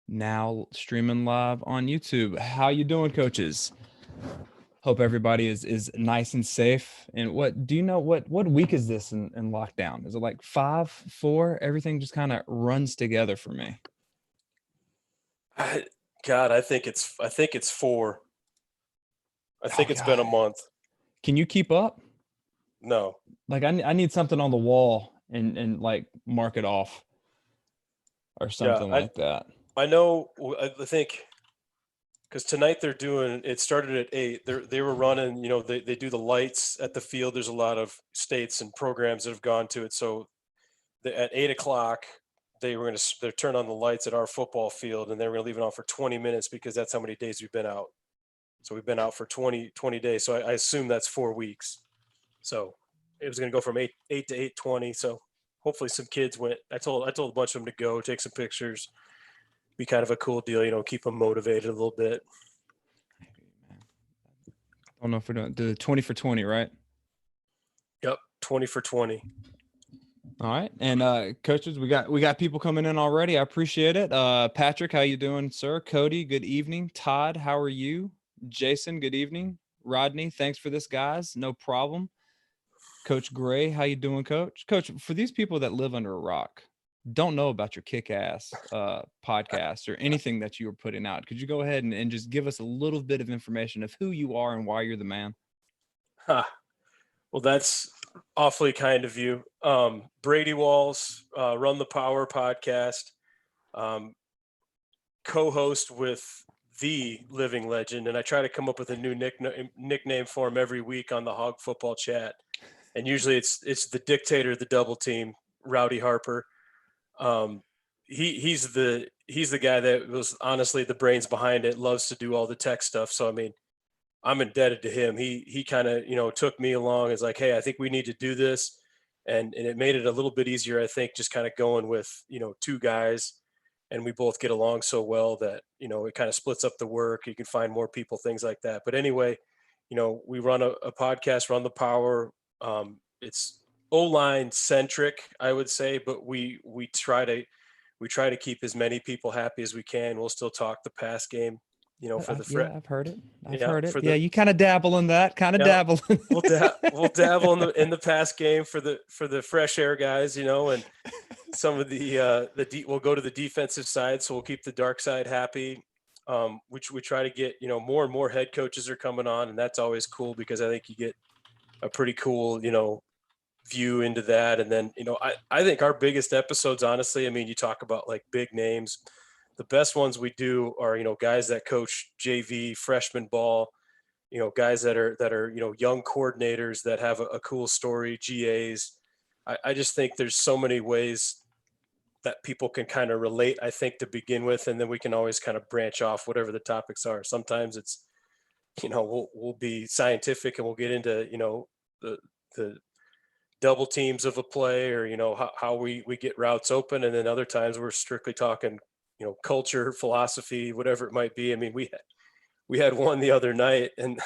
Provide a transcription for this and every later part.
now streaming live on YouTube. How you doing, coaches? Hope everybody is nice and safe. And what do you know? What week is this in lockdown? Is it like 5, 4? Everything just kind of runs together for me. I, God, I think it's 4. I Oh think it's been a God, month. can you keep up? No. Like I need something on the wall and like mark it off or Yeah, something I like that. I know. I think because tonight they're doing. It started at 8. They were running. They do the lights at the field. There's a lot of states and programs that have gone to it. So at 8 o'clock, they turn on the lights at our football field, and they were going to leave it on for 20 minutes because that's how many days we've been out. So we've been out for 20 days. So I assume that's 4 weeks. So it was going to go from eight to 8:20. So hopefully some kids went. I told a bunch of them to go take some pictures. Be kind of a cool deal, keep them motivated a little bit. I don't know if we're doing the 20 for 20, right? Yep, 20 for 20. All right. And coaches, we got people coming in already. I appreciate it. Patrick, how you doing, sir? Cody, good evening. Todd, how are you? Jason, good evening. Rodney, thanks for this, guys. No problem. Coach Gray, how you doing, coach? Coach, for these people that live under a rock, don't know about your kick-ass podcast or anything that you were putting out, could you go ahead and just give us a little bit of information of who you are and why you're the man? Huh. Well, that's awfully kind of you. Brady Walz, Run the Power podcast, um, co-host with the living legend, and I try to come up with a new nickname for him every week on the Hog Football Chat. And usually it's the dictator of the double team, Rowdy Harper. Um, he's the guy that was honestly the brains behind it. Loves to do all the tech stuff. So I mean, I'm indebted to him. He kind of took me along as like, hey, I think we need to do this, and it made it a little bit easier. I think just kind of going with two guys, and we both get along so well that it kind of splits up the work. You can find more people, things like that. But anyway, we run a podcast, Run the Power. It's O-line centric, I would say, but we try to keep as many people happy as we can. We'll still talk the pass game, for the Yeah, I've heard it. I've yeah, heard it. for Yeah, the you kind of dabble in that, kind of yeah. dabble. We'll dabble in the pass game for the fresh air guys, and some of we'll go to the defensive side, so we'll keep the dark side happy. Which we try to get, more and more head coaches are coming on, and that's always cool because I think you get a pretty cool, view into that. And then, I think our biggest episodes, honestly, I mean, you talk about like big names. The best ones we do are, guys that coach JV, freshman ball, guys that are young coordinators that have a cool story, GAs. I just think there's so many ways that people can kind of relate, I think, to begin with, and then we can always kind of branch off whatever the topics are. Sometimes it's we'll be scientific and we'll get into the double teams of a play, or how we get routes open, and then other times we're strictly talking culture, philosophy, whatever it might be. I mean, we had one the other night, and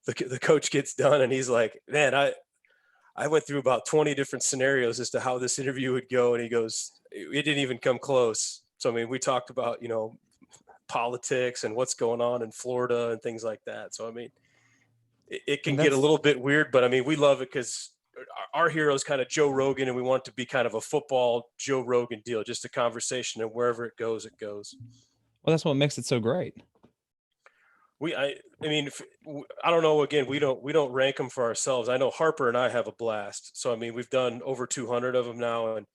the coach gets done and he's like, man, I went through about 20 different scenarios as to how this interview would go, and he goes, it didn't even come close. So I mean, we talked about politics and what's going on in Florida and things like that. So I mean, it can And get a that's little bit weird, but I mean, we love it because our hero is kind of Joe Rogan, and we want it to be kind of a football Joe Rogan deal, just a conversation, and wherever it goes, it goes. well, that's what makes it so great. I mean, I don't know. Again, we don't rank them for ourselves. I know Harper and I have a blast. So I mean, we've done over 200 of them now, and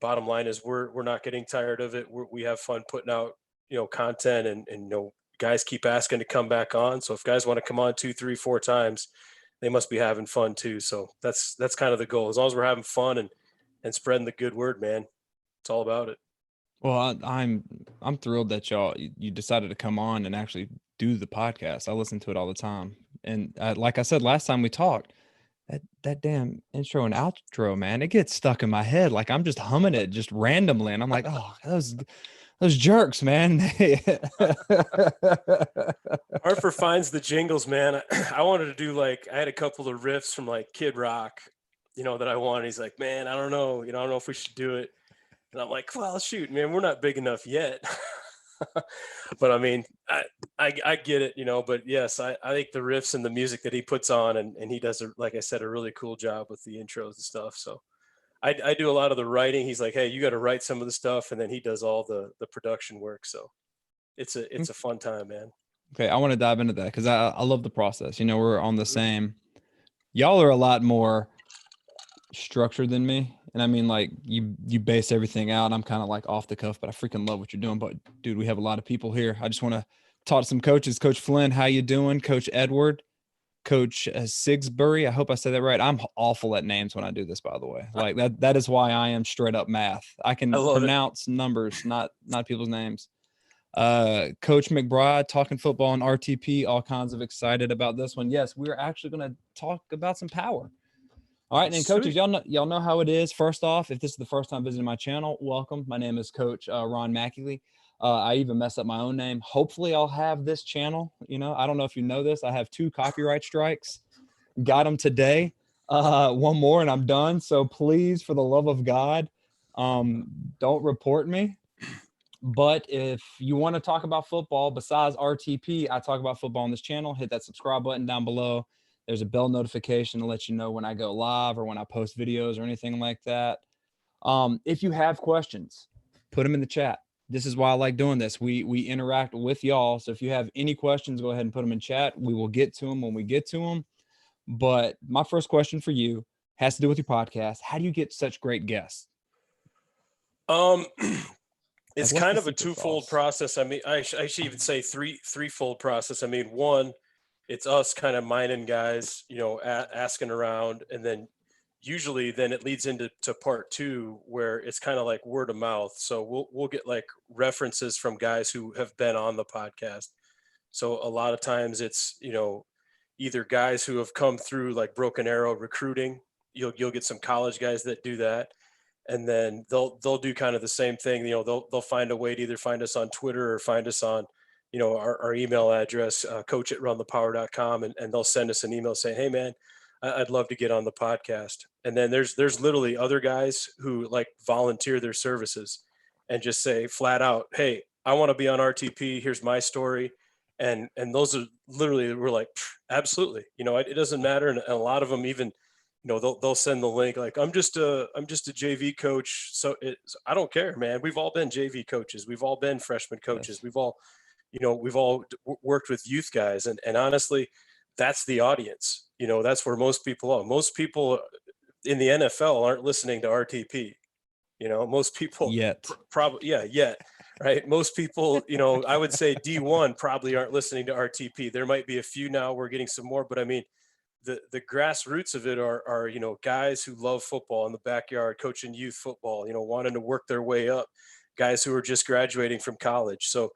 bottom line is we're not getting tired of it. We have fun putting out content, and guys keep asking to come back on. So if guys want to come on 2, 3, 4 times, they must be having fun too. So that's kind of the goal. As long as we're having fun and spreading the good word, man, it's all about it. Well, I'm thrilled that you decided to come on and actually do the podcast. I listen to it all the time, and like I said last time we talked, that damn intro and outro, man, it gets stuck in my head. Like I'm just humming it just randomly, and I'm like, oh, those jerks, man. Harper finds the jingles, man. I wanted to do I had a couple of riffs from like Kid Rock, that I wanted. He's like, man, I don't know, I don't know if we should do it. And I'm like, well, shoot, man, we're not big enough yet. But I mean, I get it, but yes, I think the riffs and the music that he puts on, and he does, like I said, a really cool job with the intros and stuff. So I do a lot of the writing. He's like, hey, you got to write some of the stuff, and then he does all the production work. So it's a fun time, man. Okay, I want to dive into that because I love the process. We're on the same. Y'all are a lot more structured than me, and I mean, like, you base everything out. I'm kind of like off the cuff, but I freaking love what you're doing. But dude, we have a lot of people here. I just want to talk to some coaches. Coach Flynn, how you doing? Coach Edward, Coach Sigsbury. I hope I said that right. I'm awful at names when I do this, by the way. Like that is why I am straight up math. I can pronounce numbers, not people's names. Coach McBride, talking football on RTP, all kinds of excited about this one. Yes, we're actually going to talk about some power. All right, and coaches, y'all know how it is. First off, if this is the first time visiting my channel, welcome. My name is Coach Ron McKie. I even messed up my own name. Hopefully, I'll have this channel. I don't know if you know this. I have 2 copyright strikes. Got them today. One more, and I'm done. So please, for the love of God, don't report me. But if you want to talk about football besides RTP, I talk about football on this channel. Hit that subscribe button down below. There's a bell notification to let you know when I go live or when I post videos or anything like that. If you have questions, put them in the chat. This is why I like doing this. We interact with y'all. So if you have any questions, go ahead and put them in chat. We will get to them when we get to them. But my first question for you has to do with your podcast. How do you get such great guests? It's kind of a twofold process. I mean, I should even say threefold process. I mean, one, it's us kind of mining guys, asking around, and then usually then it leads into part 2 where it's kind of like word of mouth. So we'll get like references from guys who have been on the podcast. So a lot of times it's either guys who have come through like Broken Arrow recruiting. You'll get some college guys that do that, and then they'll do kind of the same thing. They'll find a way to either find us on Twitter or find us on our email address, coach@runthepower.com, and they'll send us an email saying, hey man, I'd love to get on the podcast. And then there's literally other guys who like volunteer their services and just say flat out, hey, I want to be on RTP, here's my story. And those are literally, we're like, absolutely, it doesn't matter. And a lot of them even they'll send the link like, I'm just a JV coach, so I don't care, man. We've all been JV coaches, we've all been freshman coaches. Yes. We've all worked with youth guys, and honestly, that's the audience. That's where most people are. Most people in the NFL aren't listening to RTP. Most people yet right. Most people, I would say D1 probably aren't listening to RTP. There might be a few now. We're getting some more, but I mean, the grassroots of it are guys who love football in the backyard, coaching youth football, wanting to work their way up, guys who are just graduating from college. So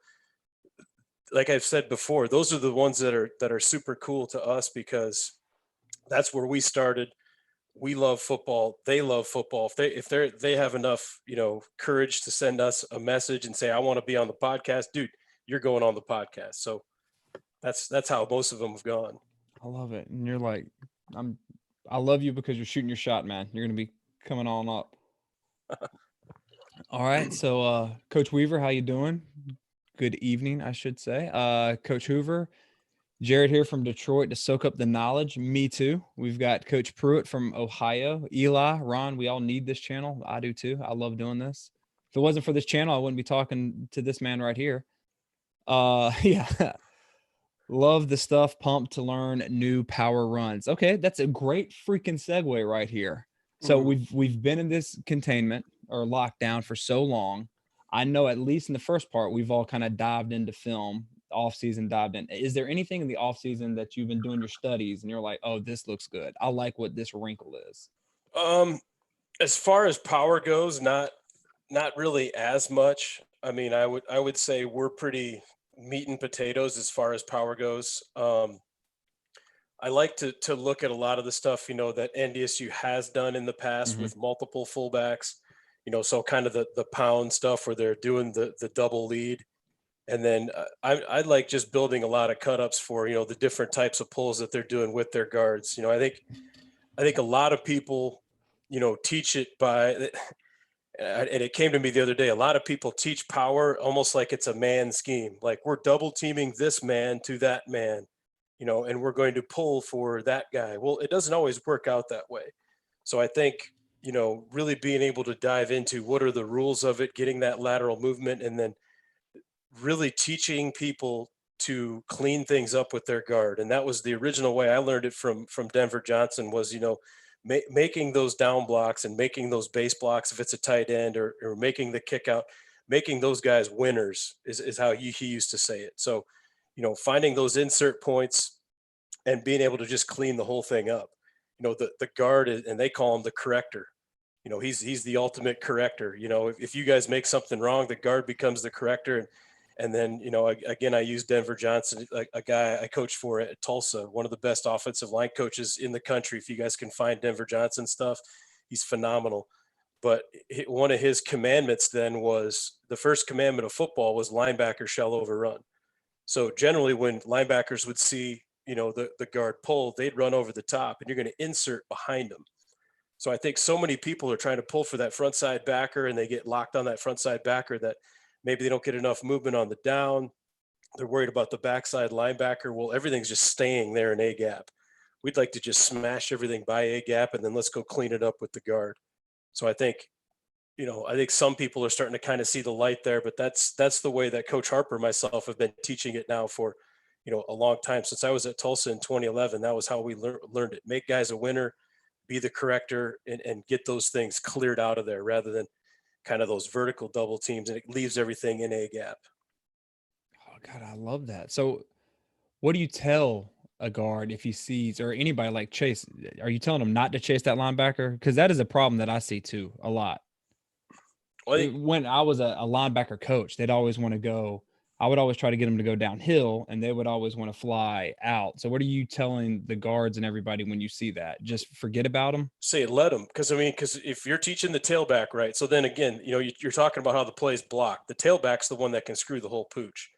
like I've said before, those are the ones that are super cool to us because that's where we started. We love football. They love football. If they have enough, courage to send us a message and say, I want to be on the podcast, dude, you're going on the podcast. So that's how most of them have gone. I love it. And you're like, I love you because you're shooting your shot, man. You're going to be coming on up. All right. So, Coach Weaver, how you doing? Good evening, I should say. Coach Hoover, Jared here from Detroit to soak up the knowledge. Me too. We've got Coach Pruitt from Ohio. Eli, Ron, we all need this channel. I do too. I love doing this. If it wasn't for this channel, I wouldn't be talking to this man right here. Yeah. Love the stuff. Pumped to learn new power runs. Okay, that's a great freaking segue right here. So we've been in this containment or lockdown for so long. I know at least in the first part, we've all kind of dived into film, off-season dived in. Is there anything in the off-season that you've been doing your studies and you're like, oh, this looks good, I like what this wrinkle is? As far as power goes, not really as much. I mean, I would say we're pretty meat and potatoes as far as power goes. I like to look at a lot of the stuff, that NDSU has done in the past with multiple fullbacks, so kind of the pound stuff where they're doing the double lead. And then I like just building a lot of cut-ups for, the different types of pulls that they're doing with their guards. I think a lot of people, teach it by, And it came to me the other day. A lot of people teach power almost like it's a man scheme. Like we're double teaming this man to that man, and we're going to pull for that guy. Well, it doesn't always work out that way. So I think, really being able to dive into what are the rules of it, getting that lateral movement, and then really teaching people to clean things up with their guard. And that was the original way I learned it from Denver Johnson was, making those down blocks and making those base blocks if it's a tight end, or making the kick out, making those guys winners is how he used to say it. So, finding those insert points and being able to just clean the whole thing up. The guard is, and they call him the corrector. He's the ultimate corrector. If you guys make something wrong, the guard becomes the corrector. And then, again, I use Denver Johnson, a guy I coached for at Tulsa, one of the best offensive line coaches in the country. If you guys can find Denver Johnson stuff, he's phenomenal. But one of his commandments then was, the first commandment of football was linebacker shall overrun. So generally when linebackers would see, the guard pull, they'd run over the top, and you're going to insert behind them. So I think so many people are trying to pull for that front side backer, and they get locked on that front side backer that maybe they don't get enough movement on the down. They're worried about the backside linebacker. Well, everything's just staying there in A gap. We'd like to just smash everything by A gap, and then let's go clean it up with the guard. So I think some people are starting to kind of see the light there, but that's the way that Coach Harper and myself have been teaching it now for, a long time. Since I was at Tulsa in 2011, that was how we learned it. Make guys a winner, be the corrector, and get those things cleared out of there rather than kind of those vertical double teams, and it leaves everything in A gap. Oh God, I love that. So what do you tell a guard if he sees, or anybody like Chase, are you telling him not to chase that linebacker? Because that is a problem that I see too a lot. Well, When I was a linebacker coach, they'd always want to go. I would always try to get them to go downhill, and they would always want to fly out. So what are you telling the guards and everybody when you see that? Just forget about them? say let them, because if you're teaching the tailback right, so then again, you're talking about how the play's blocked. The tailback's the one that can screw the whole pooch,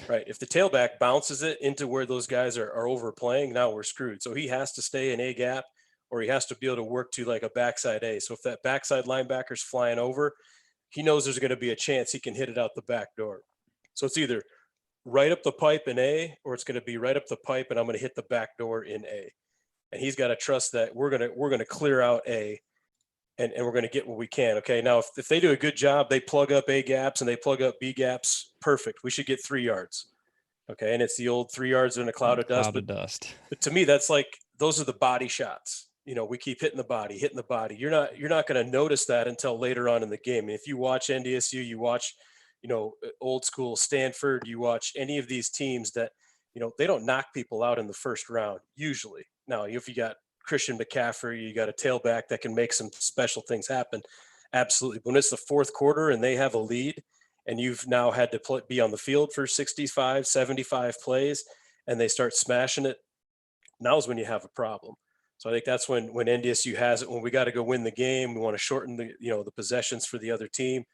right? If the tailback bounces it into where those guys are overplaying, now we're screwed. So he has to stay in A gap, or he has to be able to work to like a backside A. So if that backside linebacker's flying over, he knows there's going to be a chance he can hit it out the back door. So it's either right up the pipe in A, or it's going to be right up the pipe and I'm going to hit the back door in A. And he's got to trust that we're going to clear out A, and we're going to get what we can. Okay. Now, if they do a good job, they plug up A gaps and they plug up B gaps. Perfect. We should get 3 yards. Okay. And it's the old 3 yards in a cloud of dust. But to me, that's like, those are the body shots. We keep hitting the body. You're not going to notice that until later on in the game. And if you watch NDSU, you watch, old school Stanford, you watch any of these teams that, they don't knock people out in the first round usually. Now, if you got Christian McCaffrey, you got a tailback that can make some special things happen. Absolutely. When it's the fourth quarter and they have a lead, and you've now had to be on the field for 65, 75 plays, and they start smashing it, now is when you have a problem. So I think that's when NDSU has it, when we got to go win the game, we want to shorten the possessions for the other team.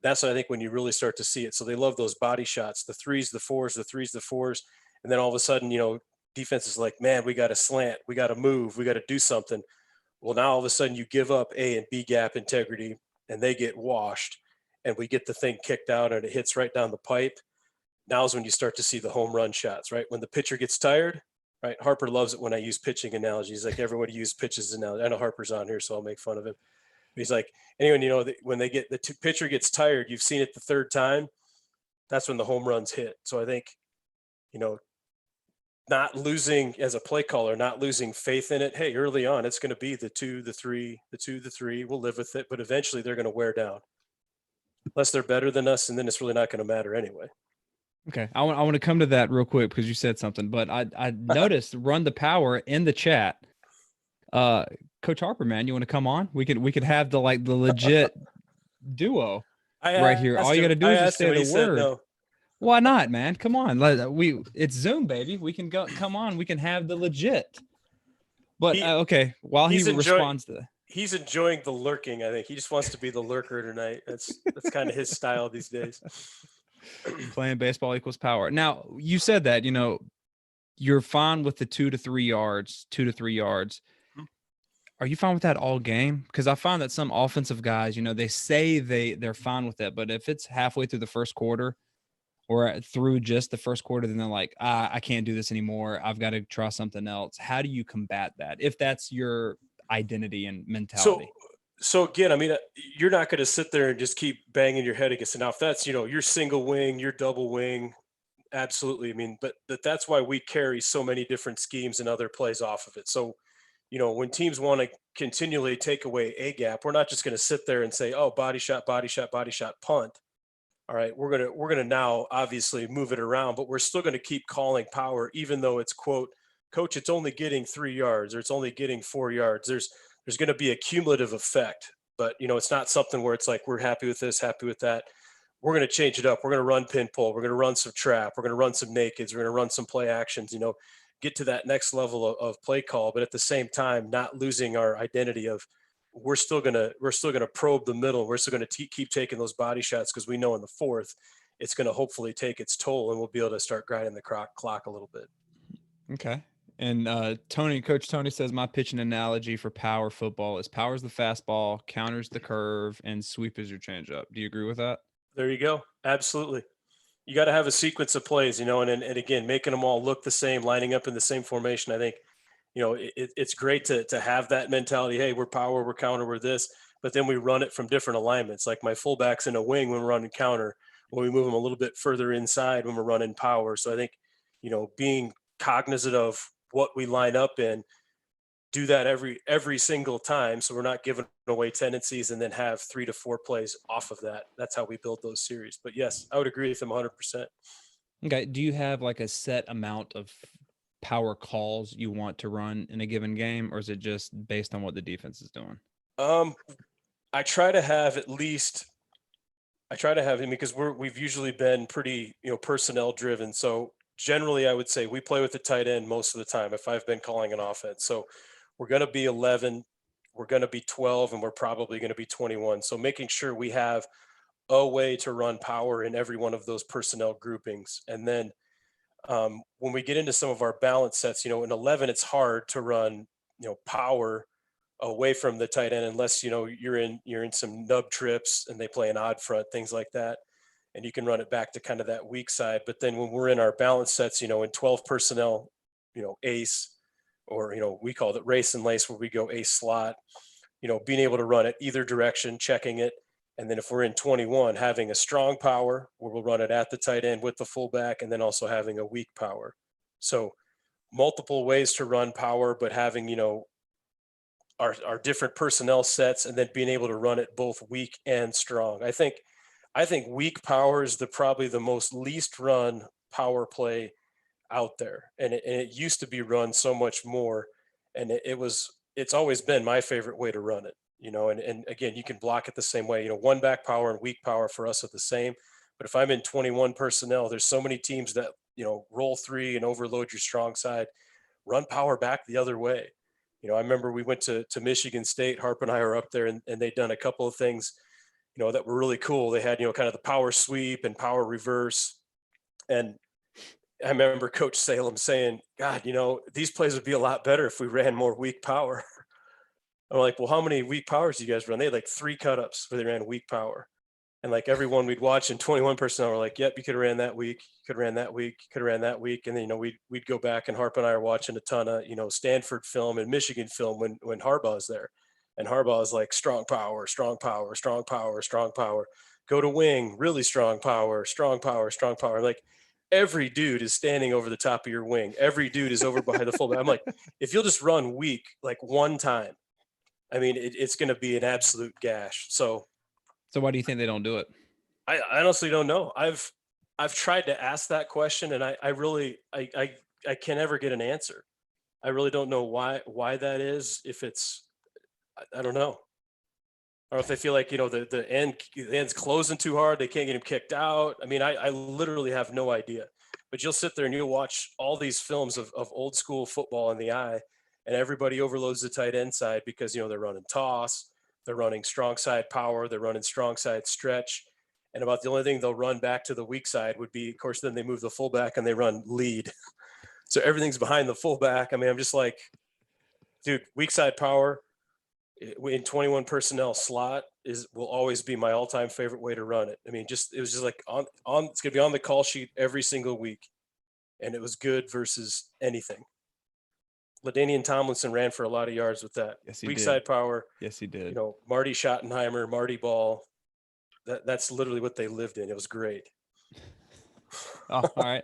That's, I think, when you really start to see it. So they love those body shots, the threes, the fours, the threes, the fours. And then all of a sudden, defense is like, man, we got to slant, we got to move, we got to do something. Well, now all of a sudden you give up A and B gap integrity, and they get washed, and we get the thing kicked out and it hits right down the pipe. Now is when you start to see the home run shots, right? When the pitcher gets tired, right? Harper loves it when I use pitching analogies. Like, everybody use pitches analogy. I know Harper's on here, so I'll make fun of him. But he's like, anyone, when they get the pitcher gets tired, you've seen it the third time, that's when the home runs hit. So I think, not losing as a play caller, not losing faith in it. Hey, early on, it's going to be the 2, the 3, the 2, the 3. We'll live with it, but eventually they're going to wear down. Unless they're better than us, and then it's really not going to matter anyway. Okay, I want to come to that real quick because you said something, but I noticed Run the Power in the chat. Coach Harper, man, you want to come on? We could have the legit duo right here. All you got to do is just say the word. No. Why not, man? Come on. It's Zoom, baby. We can come on. We can have the legit. But okay, while he responds to that. He's enjoying the lurking, I think. He just wants to be the lurker tonight. That's kind of his style these days. Playing baseball equals power. Now, you said that, you're fine with the 2 to 3 yards, 2 to 3 yards. Are you fine with that all game? Because I find that some offensive guys, they say they're fine with it, but if it's halfway through the first quarter or through just the first quarter, then they're like, I can't do this anymore. I've got to try something else. How do you combat that if that's your identity and So, mentality? so again, I mean, you're not going to sit there and just keep banging your head against it. Now, if that's, your single wing, your double wing, absolutely. I mean, but that's why we carry so many different schemes and other plays off of it. So, when teams want to continually take away a gap, we're not just going to sit there and say, "Oh, body shot, body shot, punt." All right, we're gonna now obviously move it around, but we're still going to keep calling power, even though it's quote, "Coach, it's only getting 3 yards or it's only getting 4 yards." There's going to be a cumulative effect, but it's not something where it's like we're happy with this, happy with that. We're going to change it up. We're going to run pin pull. We're going to run some trap. We're going to run some nakeds. We're going to run some play actions. Get to that next level of play call, but at the same time, not losing our identity of we're still gonna probe the middle. We're still gonna keep taking those body shots because we know in the fourth, it's gonna hopefully take its toll, and we'll be able to start grinding the clock a little bit. Okay. And Coach Tony says my pitching analogy for power football is power's the fastball, counters the curve, and sweep is your changeup. Do you agree with that? There you go. Absolutely. You got to have a sequence of plays, and again, making them all look the same, lining up in the same formation. I think it's great to have that mentality. Hey, we're power, we're counter, we're this, but then we run it from different alignments. Like my fullbacks in a wing when we're running counter, when we move them a little bit further inside when we're running power. So I think being cognizant of what we line up in, do that every single time, so we're not giving away tendencies, and then have 3 to 4 plays off of that. That's how we build those series. But yes, I would agree with them 100%. Okay. Do you have like a set amount of power calls you want to run in a given game, or is it just based on what the defense is doing? Um, I try to have at least I try to have him because we've usually been pretty, personnel driven. So generally I would say we play with the tight end most of the time if I've been calling an offense. So we're going to be 11, we're going to be 12, and we're probably going to be 21. So making sure we have a way to run power in every one of those personnel groupings. And then when we get into some of our balance sets, in 11, it's hard to run, power away from the tight end unless you're in some nub trips and they play an odd front, things like that, and you can run it back to kind of that weak side. But then when we're in our balance sets, in 12 personnel, ace, or we call it race and lace, where we go ace slot, being able to run it either direction, checking it. And then if we're in 21, having a strong power where we'll run it at the tight end with the fullback, and then also having a weak power. So multiple ways to run power, but having our different personnel sets, and then being able to run it both weak and strong. I think weak power is probably the most least run power play out there, and it used to be run so much more, and it's always been my favorite way to run it. And again, you can block it the same way. One back power and weak power for us are the same, but if I'm in 21 personnel, there's so many teams that roll three and overload your strong side, run power back the other way. I remember we went to Michigan State. Harp and I were up there, and they'd done a couple of things, that were really cool. They had, kind of the power sweep and power reverse. And I remember Coach Salem saying, God, these plays would be a lot better if we ran more weak power. I'm like, well, how many weak powers do you guys run? They had like 3 cut-ups where they ran weak power. And like everyone we'd watch in 21 personnel, we're like, yep, you could have ran that week, you could have ran that week, you could have ran that week. And then, we'd go back, and Harp and I are watching a ton of, Stanford film and Michigan film when Harbaugh's there. And Harbaugh is like strong power, strong power, strong power, strong power. Go to wing, really strong power, strong power, strong power. Like every dude is standing over the top of your wing. Every dude is over behind the fullback. I'm like, if you'll just run weak like one time, I mean, it's going to be an absolute gash. So So why do you think they don't do it? I honestly don't know. I've tried to ask that question, and I really I can never get an answer. I really don't know why that is. If it's I don't know. I don't know if they feel like the end's closing too hard. They can't get him kicked out. I mean, I literally have no idea. But you'll sit there and you'll watch all these films of old school football in the eye, and everybody overloads the tight end side because they're running toss, they're running strong side power, they're running strong side stretch, and about the only thing they'll run back to the weak side would be, of course, then they move the fullback and they run lead. So everything's behind the fullback. I mean, I'm just like, dude, weak side power, in 21 personnel slot will always be my all-time favorite way to run it. I mean, it was just like on it's gonna be on the call sheet every single week, and it was good versus anything. LaDainian Tomlinson ran for a lot of yards with that. Yes, he Weak did. side power. Yes, he did. Marty Schottenheimer, Marty Ball. That's literally what they lived in. It was great. Oh, all right.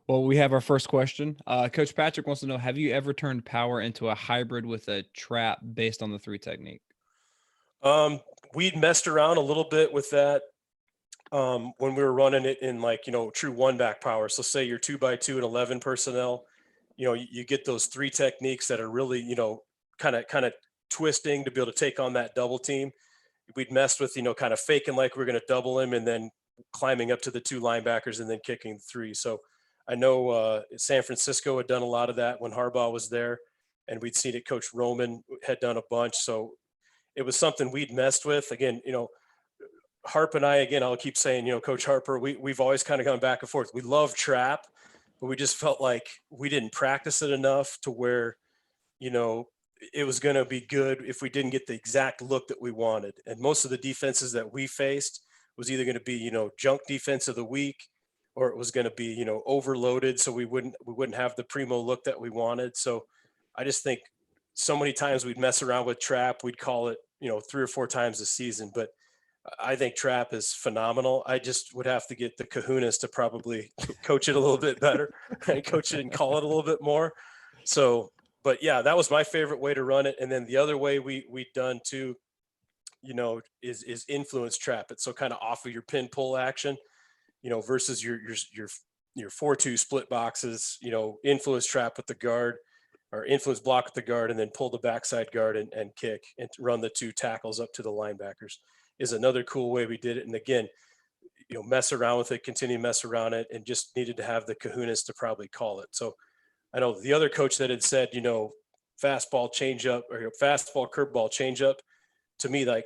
Well, we have our first question. Coach Patrick wants to know, have you ever turned power into a hybrid with a trap based on the 3 technique? We'd messed around a little bit with that when we were running it in true 1-back power. So say you're 2x2 and 11 personnel, you get those 3 techniques that are really, kind of twisting to be able to take on that double team. We'd messed with, kind of faking like we're going to double him and then climbing up to the 2 linebackers and then kicking 3. So I know San Francisco had done a lot of that when Harbaugh was there, and we'd seen it. Coach Roman had done a bunch. So it was something we'd messed with. Again, Harp and I, again, I'll keep saying, Coach Harper, we've always kind of gone back and forth. We love trap, but we just felt like we didn't practice it enough to where, it was going to be good if we didn't get the exact look that we wanted. And most of the defenses that we faced was either going to be, junk defense of the week, or it was going to be, overloaded. So we wouldn't have the primo look that we wanted. So I just think so many times we'd mess around with trap. We'd call it, 3 or 4 times a season, but I think trap is phenomenal. I just would have to get the kahunas to probably coach it a little bit better and coach it and call it a little bit more. So, but yeah, that was my favorite way to run it. And then the other way we'd done too, is influence trap it. So kind of off of your pin pull action, versus your 4-2 split boxes, influence trap with the guard or influence block with the guard and then pull the backside guard and kick and run the 2 tackles up to the linebackers is another cool way we did it. And again, mess around with it, continue to mess around it, and just needed to have the kahunas to probably call it. So I know the other coach that had said, fastball changeup or fastball curveball changeup, to me, like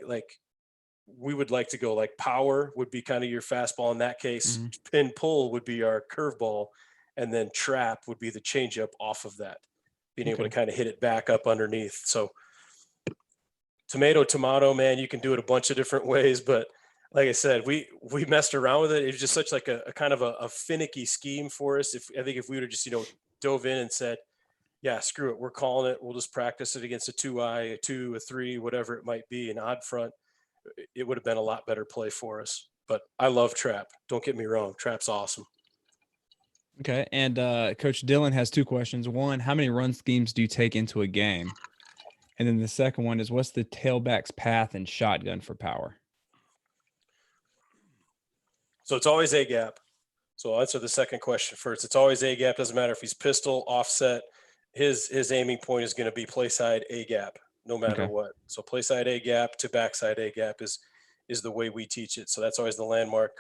we would like to go like power would be kind of your fastball in that case. Mm-hmm. Pin pull would be our curveball, and then trap would be the changeup off of that, being able to kind of hit it back up underneath. So tomato, man, you can do it a bunch of different ways, but like I said, we messed around with it. It was just such like a kind of a finicky scheme for us. I think if we would have just, dove in and said, yeah, screw it, we're calling it. We'll just practice it against a 2-eye, a 2, a 3, whatever it might be, an odd front. It would have been a lot better play for us. But I love trap. Don't get me wrong. Trap's awesome. Okay. And Coach Dillon has 2 questions. One, how many run schemes do you take into a game? And then the second one is, what's the tailback's path and shotgun for power? So it's always A gap. So I'll answer the second question first. It's always A gap. Doesn't matter if he's pistol, offset. His aiming point is going to be play side A gap, no matter what. So play side A gap to backside A gap is the way we teach it. So that's always the landmark.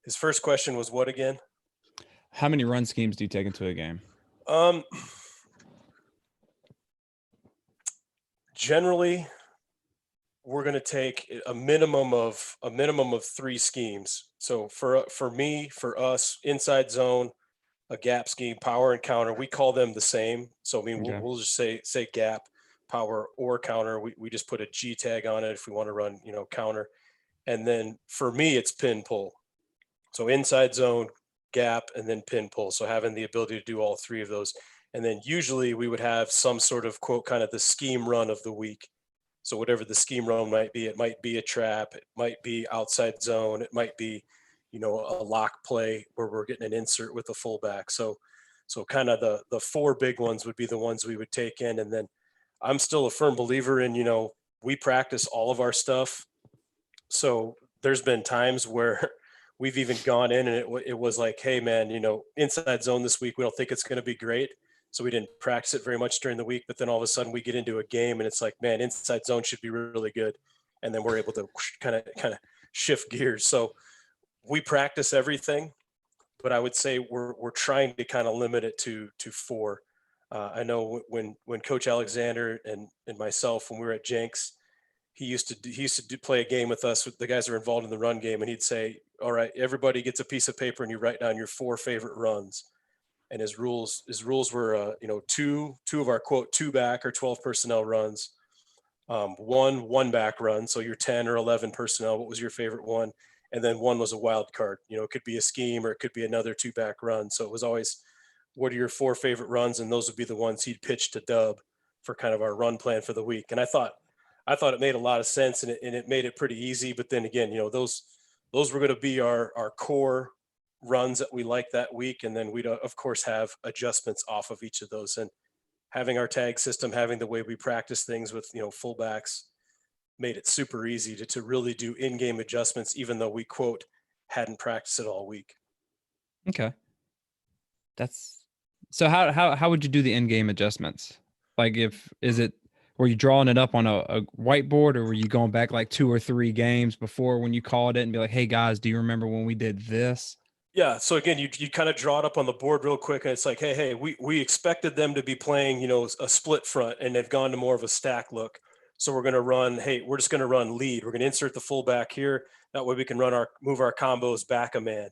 His first question was what again? How many run schemes do you take into a game? Generally, we're going to take a minimum of 3 schemes. So for me, for us, inside zone, a gap scheme, power and counter, we call them the same. So I mean, we'll just say gap, power, or counter. We just put a G tag on it if we want to run, counter. And then for me, it's pin pull. So inside zone, gap, and then pin pull. So having the ability to do all 3 of those. And then usually we would have some sort of quote, kind of the scheme run of the week. So whatever the scheme run might be, it might be a trap, it might be outside zone, it might be, a lock play where we're getting an insert with a fullback. So kind of the 4 big ones would be the ones we would take in. And then I'm still a firm believer in, we practice all of our stuff. So there's been times where we've even gone in and it was like, hey man, inside zone this week, we don't think it's going to be great. So we didn't practice it very much during the week, but then all of a sudden we get into a game and it's like, man, inside zone should be really good. And then we're able to kind of shift gears. So we practice everything, but I would say we're trying to kind of limit it to 4. I know when Coach Alexander and myself, when we were at Jenks, he used to play a game with us with the guys that are involved in the run game. And he'd say, all right, everybody gets a piece of paper and you write down your 4 favorite runs. And his rules were, 2 of our quote 2-back or 12 personnel runs, one back run. So your 10 or 11 personnel, what was your favorite one? And then one was a wild card. It could be a scheme or it could be another two back run. So it was always, what are your four favorite runs? And those would be the ones he'd pitch to Dub for kind of our run plan for the week. And I thought it made a lot of sense, and it made it pretty easy. But then again, those were going to be our core runs that we like that week. And then we'd of course have adjustments off of each of those. And having our tag system, having the way we practice things with, fullbacks made it super easy to really do in-game adjustments, even though we quote hadn't practiced it all week. Okay. That's so how would you do the in-game adjustments? Like were you drawing it up on a whiteboard, or were you going back like 2 or 3 games before when you called it and be like, hey guys, do you remember when we did this? Yeah. So again, you kind of draw it up on the board real quick, and it's like, hey, we expected them to be playing, a split front, and they've gone to more of a stack look. So we're going to run. Hey, we're just going to run lead. We're going to insert the fullback here. That way we can move our combos back a man.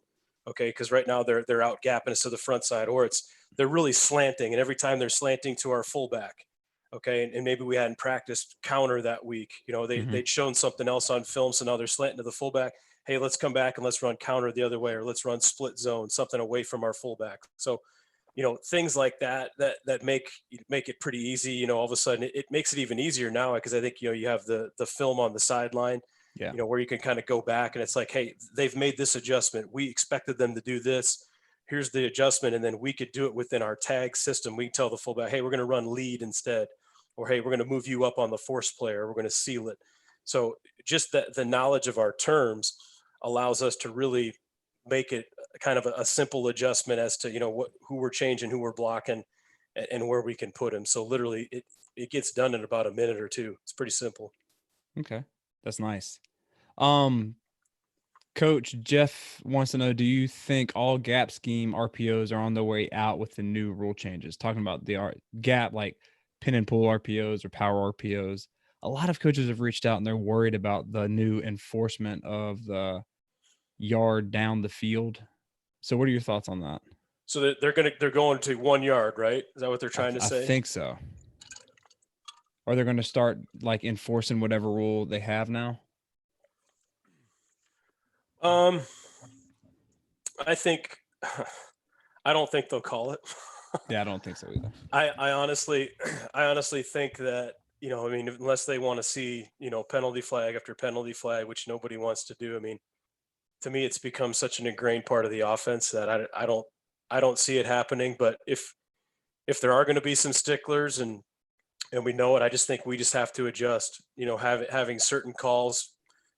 Okay, because right now they're out gapping us to the front side, or they're really slanting, and every time they're slanting to our fullback. Okay, and maybe we hadn't practiced counter that week. They'd shown something else on film, so now they're slanting to the fullback. Hey, let's come back and let's run counter the other way, or let's run split zone, something away from our fullback. So, things like that make it pretty easy. All of a sudden it makes it even easier now, because I think you have the film on the sideline, Yeah. where you can kind of go back and it's like, hey, they've made this adjustment. We expected them to do this. Here's the adjustment, and then we could do it within our tag system. We can tell the fullback, hey, we're going to run lead instead, or hey, we're going to move you up on the force player. We're going to seal it. So just the knowledge of our terms allows us to really make it kind of a simple adjustment as to who we're changing, who we're blocking, and where we can put him. So literally it gets done in about a minute or two. It's pretty simple. Okay. That's nice. Coach Jeff wants to know, do you think all gap scheme RPOs are on the way out with the new rule changes? Talking about the gap, like pin and pull RPOs or power RPOs. A lot of coaches have reached out and they're worried about the new enforcement of the yard down the field. So what are your thoughts on that? So they're going to 1 yard, right? Is that what they're trying to I say? think so. Are they going to start like enforcing whatever rule they have now? I think I don't think they'll call it. Yeah, I don't think so either. I honestly think that, unless they want to see, penalty flag after penalty flag, which nobody wants to do. I mean, to me, it's become such an ingrained part of the offense that I don't see it happening. But if there are going to be some sticklers, and we know it, I just think we just have to adjust. Having certain calls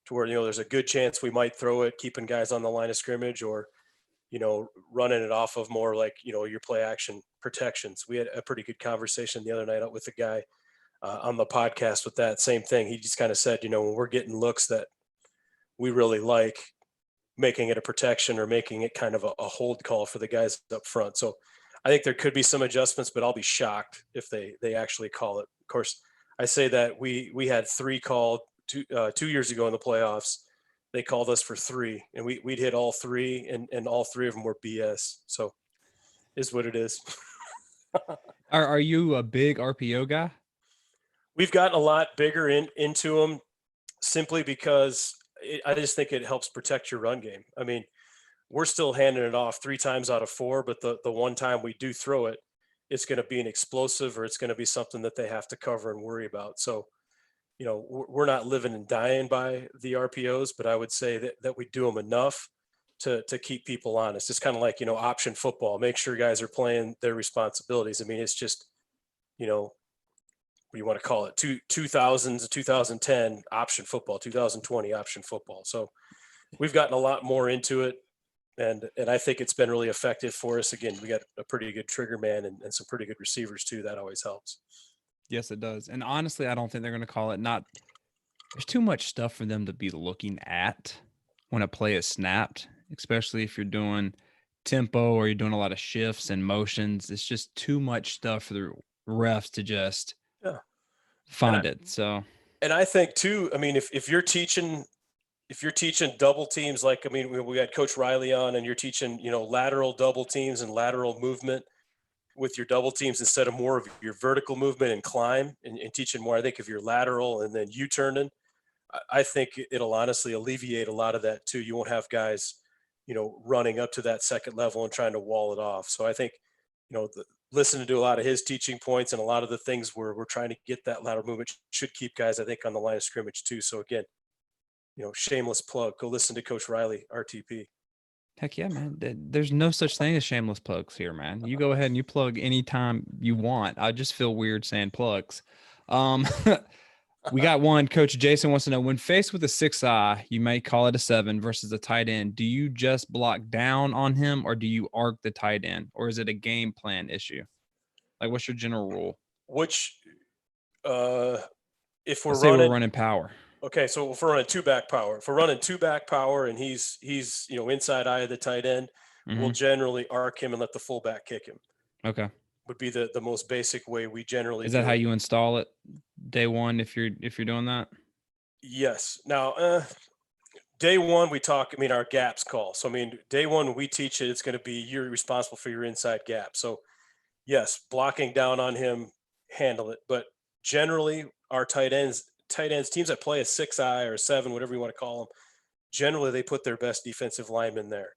to where there's a good chance we might throw it, keeping guys on the line of scrimmage, or running it off of more like your play action protections. We had a pretty good conversation the other night with a guy on the podcast with that same thing. He just kind of said, when we're getting looks that we really like, making it a protection or making it kind of a hold call for the guys up front. So I think there could be some adjustments, but I'll be shocked if they actually call it. Of course, I say that we had 3 called 2 years ago in the playoffs. They called us for 3, and we'd hit all 3, and all 3 of them were BS. So is what it is. Are you a big RPO guy? We've gotten a lot bigger into them simply because I just think it helps protect your run game. I mean, we're still handing it off 3 times out of 4, but the one time we do throw it, it's going to be an explosive, or it's going to be something that they have to cover and worry about. So, we're not living and dying by the RPOs, but I would say that we do them enough to keep people honest. It's kind of like, option football. Make sure guys are playing their responsibilities. I mean, it's just, what do you want to call it? 2000s to 2010 option football, 2020 option football. So we've gotten a lot more into it. And I think it's been really effective for us. Again, we got a pretty good trigger man and some pretty good receivers too. That always helps. Yes, it does. And honestly, I don't think they're going to call it. There's too much stuff for them to be looking at when a play is snapped, especially if you're doing tempo or you're doing a lot of shifts and motions. It's just too much stuff for the refs to just find it. So, and I think too, I mean, if you're teaching double teams, like, I mean, we had Coach Riley on, and you're teaching, lateral double teams and lateral movement. with your double teams instead of more of your vertical movement and climb and teaching more, I think, of your lateral and then U-turning. I think it'll honestly alleviate a lot of that too. You won't have guys, running up to that second level and trying to wall it off. So I think, listening to a lot of his teaching points and a lot of the things where we're trying to get that lateral movement should keep guys, I think, on the line of scrimmage too. So again, shameless plug. Go listen to Coach Riley, RTP. Heck yeah, man. There's no such thing as shameless plugs here, man. You go ahead and you plug anytime you want. I just feel weird saying plugs. We got one. Coach Jason wants to know, when faced with a 6-eye, you may call it a 7 versus a tight end. Do you just block down on him, or do you arc the tight end, or is it a game plan issue? Like, what's your general rule? If Let's say we're running power. Okay, so if we're running 2-back power, if we're running 2-back power and he's inside eye of the tight end, we'll generally arc him and let the fullback kick him. Okay. Would be the most basic way we generally. Is that how you install it day one if you're doing that? Yes. Now, day one we talk. Our gaps call. So day one we teach it. It's going to be you're responsible for your inside gap. So yes, blocking down on him, handle it. But generally, our tight ends teams that play a 6-eye or a 7, whatever you want to call them, generally they put their best defensive lineman there.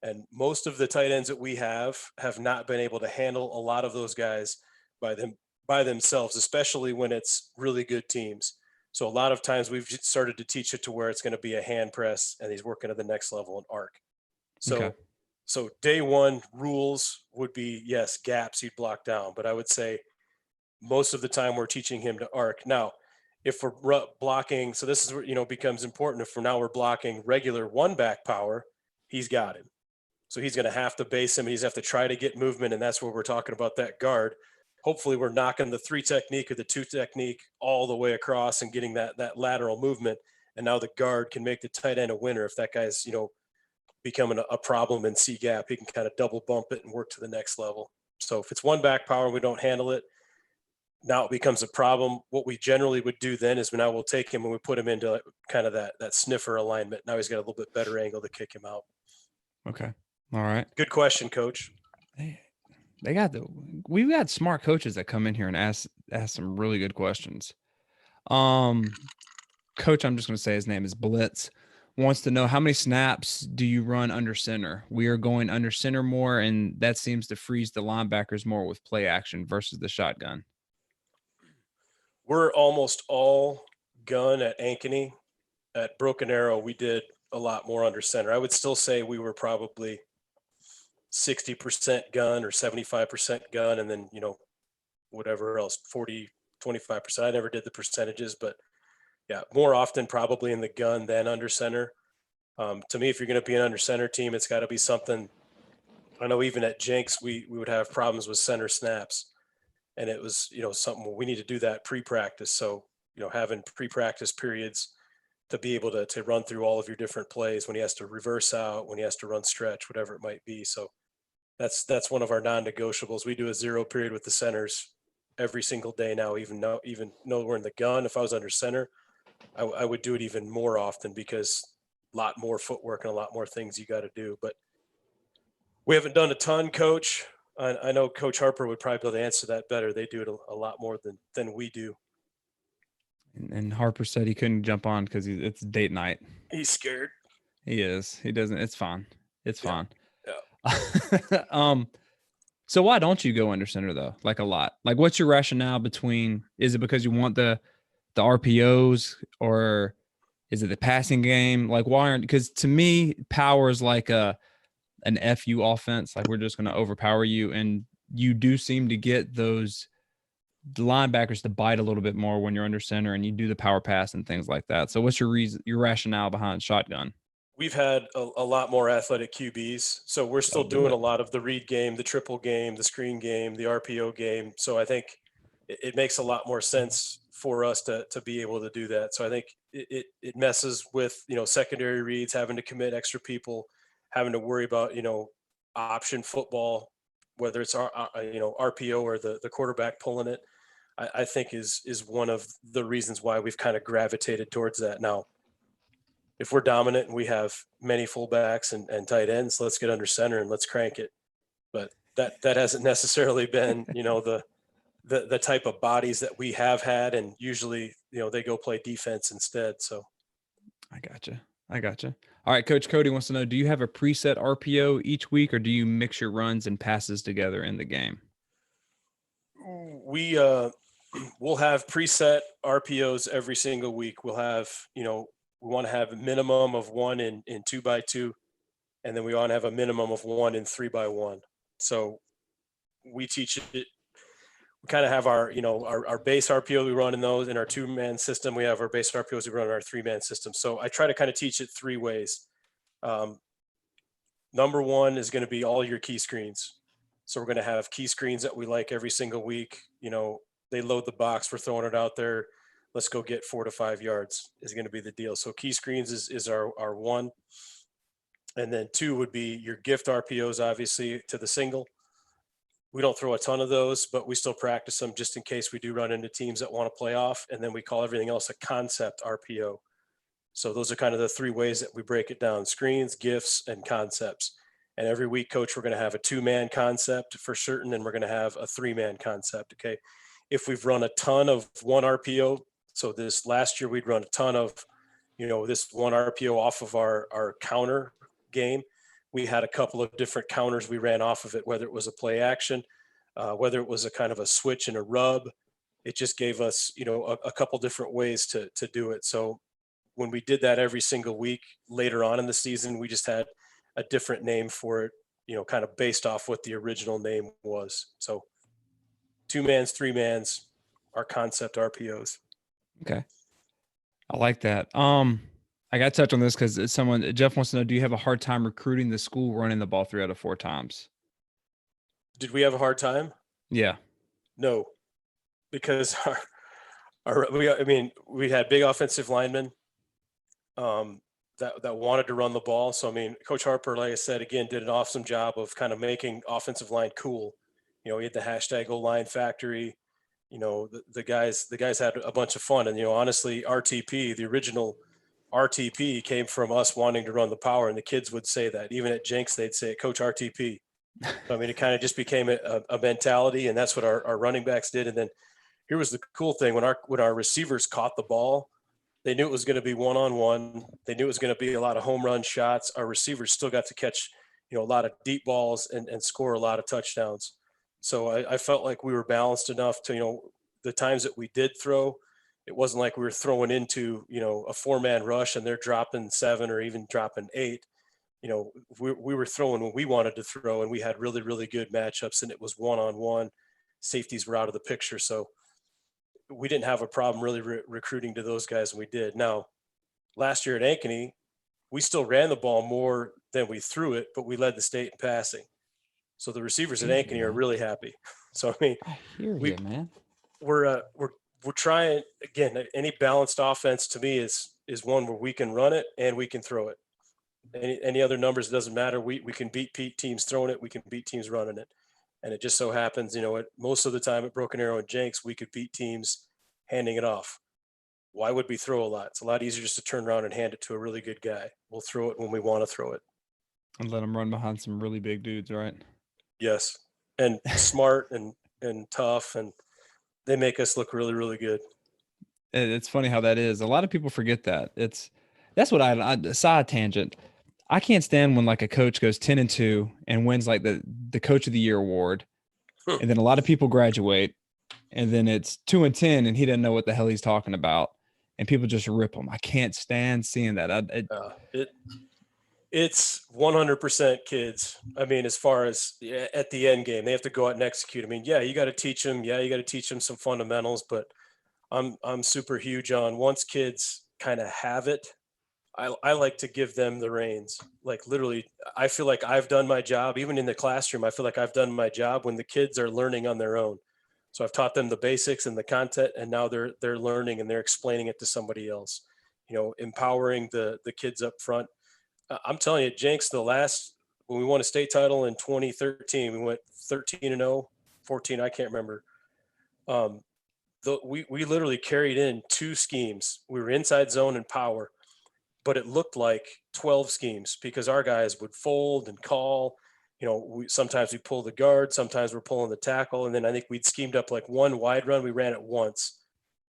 And most of the tight ends that we have not been able to handle a lot of those guys by themselves, especially when it's really good teams. So a lot of times we've started to teach it to where it's going to be a hand press and he's working at the next level in arc. So day one rules would be, yes, gaps you'd block down, but I would say most of the time we're teaching him to arc. Now, if we're blocking, so this is where, becomes important. If we're blocking regular 1-back power, he's got him. So he's going to have to base him. He's have to try to get movement. And that's where we're talking about that guard. Hopefully we're knocking the 3 technique or the 2 technique all the way across and getting that lateral movement. And now the guard can make the tight end a winner. If that guy's, becoming a problem in C gap, he can kind of double bump it and work to the next level. So if it's 1-back power, we don't handle it. Now it becomes a problem. What we generally would do then is we'll take him and we put him into kind of that sniffer alignment. Now he's got a little bit better angle to kick him out. Okay. All right. Good question, Coach. We've got smart coaches that come in here and ask some really good questions. Coach, I'm just going to say his name is Blitz, wants to know, how many snaps do you run under center? We are going under center more, and that seems to freeze the linebackers more with play action versus the shotgun. We're almost all gun at Ankeny. At Broken Arrow, we did a lot more under center. I would still say we were probably 60% gun or 75% gun, and then, whatever else, 40, 25%. I never did the percentages, but yeah, more often probably in the gun than under center. To me, if you're going to be an under center team, it's got to be something. I know even at Jenks, we would have problems with center snaps, and it was, something we need to do that pre-practice. So, having pre-practice periods to be able to run through all of your different plays when he has to reverse out, when he has to run stretch, whatever it might be. So that's one of our non-negotiables. We do a 0 period with the centers every single day now, even though we're in the gun. If I was under center, I would do it even more often, because a lot more footwork and a lot more things you got to do. But we haven't done a ton, Coach. I know Coach Harper would probably be able to answer that better. They do it a lot more than we do. And Harper said he couldn't jump on because it's date night. He's scared. He is. He doesn't. It's fine. It's fine. Yeah. So why don't you go under center though? Like a lot. Like, what's your rationale between? Is it because you want the RPOs, or is it the passing game? Like, why aren't? Because to me, power is like an FU offense. Like, we're just going to overpower you, and you do seem to get the linebackers to bite a little bit more when you're under center and you do the power pass and things like that. So what's your rationale behind shotgun? We've had a lot more athletic QBs, so we're still doing a lot of the read game, the triple game, the screen game, the RPO game. So I think it makes a lot more sense for us to be able to do that. So I think it messes with, secondary reads, having to commit extra people, having to worry about, option football, whether it's RPO or the quarterback pulling it. I think is one of the reasons why we've kind of gravitated towards that. Now, if we're dominant and we have many fullbacks and tight ends, let's get under center and let's crank it. But that hasn't necessarily been, the type of bodies that we have had, and usually, they go play defense instead. So I gotcha. All right, Coach Cody wants to know, do you have a preset RPO each week, or do you mix your runs and passes together in the game? we we'll have preset RPOs every single week. We'll have, we want to have a minimum of one in 2x2, and then we want to have a minimum of one in 3x1. So we teach it. We kind of have our base RPO we run in those. In our 2-man system, we have our base RPOs we run in our 3-man system. So I try to kind of teach it 3 ways. Number one is going to be all your key screens. So we're going to have key screens that we like every single week. They load the box, we're throwing it out there. Let's go get 4 to 5 yards is going to be the deal. So key screens is our one. And then 2 would be your gift RPOs, obviously, to the single. We don't throw a ton of those, but we still practice them just in case we do run into teams that want to play off. And then we call everything else a concept RPO. So those are kind of the 3 ways that we break it down: screens, gifts, and concepts. And every week, Coach, we're going to have a 2-man concept for certain, and we're going to have a 3-man concept. Okay. If we've run a ton of 1 RPO, so this last year we'd run a ton of, this 1 RPO off of our counter game. We had a couple of different counters we ran off of it, whether it was a play action, whether it was a kind of a switch and a rub. It just gave us, a couple different ways to do it. So when we did that every single week later on in the season, we just had a different name for it, kind of based off what the original name was. So 2-mans, 3-mans, our concept RPOs. Okay. I like that. I got to touch on this because Jeff wants to know, do you have a hard time recruiting the school running the ball 3 out of 4 times? Did we have a hard time? Yeah. No, because we had big offensive linemen that wanted to run the ball. So, Coach Harper, like I said, again, did an awesome job of kind of making offensive line cool. He had the hashtag O-line factory. The guys had a bunch of fun. And, honestly, RTP, the original RTP, came from us wanting to run the power. And the kids would say that. Even at Jenks, they'd say, Coach RTP. So, it kind of just became a mentality, and that's what our running backs did. And then here was the cool thing: when our receivers caught the ball, they knew it was going to be one-on-one. They knew it was going to be a lot of home run shots. Our receivers still got to catch, a lot of deep balls and score a lot of touchdowns. So I felt like we were balanced enough to, the times that we did throw, it wasn't like we were throwing into, a 4-man rush and they're dropping 7 or even dropping 8. We were throwing when we wanted to throw, and we had really, really good matchups, and it was one-on-one. Safeties were out of the picture. So we didn't have a problem really recruiting to those guys, and we did. Now, last year at Ankeny, we still ran the ball more than we threw it, but we led the state in passing. So the receivers at Ankeny are really happy. So, I hear you, man. We're trying, again, any balanced offense to me is one where we can run it and we can throw it. Any other numbers, it doesn't matter. We can beat teams throwing it. We can beat teams running it. And it just so happens, most of the time at Broken Arrow and Jenks, we could beat teams handing it off. Why would we throw a lot? It's a lot easier just to turn around and hand it to a really good guy. We'll throw it when we want to throw it. And let them run behind some really big dudes, right? Yes. And smart and tough, and they make us look really, really good. It's funny how that is. A lot of people forget that. That's what I side tangent. I can't stand when like a coach goes 10-2 and wins like the Coach of the Year award, and then a lot of people graduate, and then it's 2-10 and he doesn't know what the hell he's talking about, and people just rip him. I can't stand seeing that. It's 100% kids. As far as at the end game, they have to go out and execute. You got to teach them. Yeah, you got to teach them some fundamentals, but I'm super huge on once kids kind of have it. I like to give them the reins. Like literally, I feel like I've done my job. Even in the classroom, I feel like I've done my job when the kids are learning on their own. So I've taught them the basics and the content, and now they're learning and they're explaining it to somebody else. Empowering the kids up front. I'm telling you, Jenks, when we won a state title in 2013, we went 13-0, 14, I can't remember. We literally carried in 2 schemes. We were inside zone and power, but it looked like 12 schemes because our guys would fold and call, Sometimes we pull the guard, sometimes we're pulling the tackle. And then I think we'd schemed up like one wide run. We ran it once.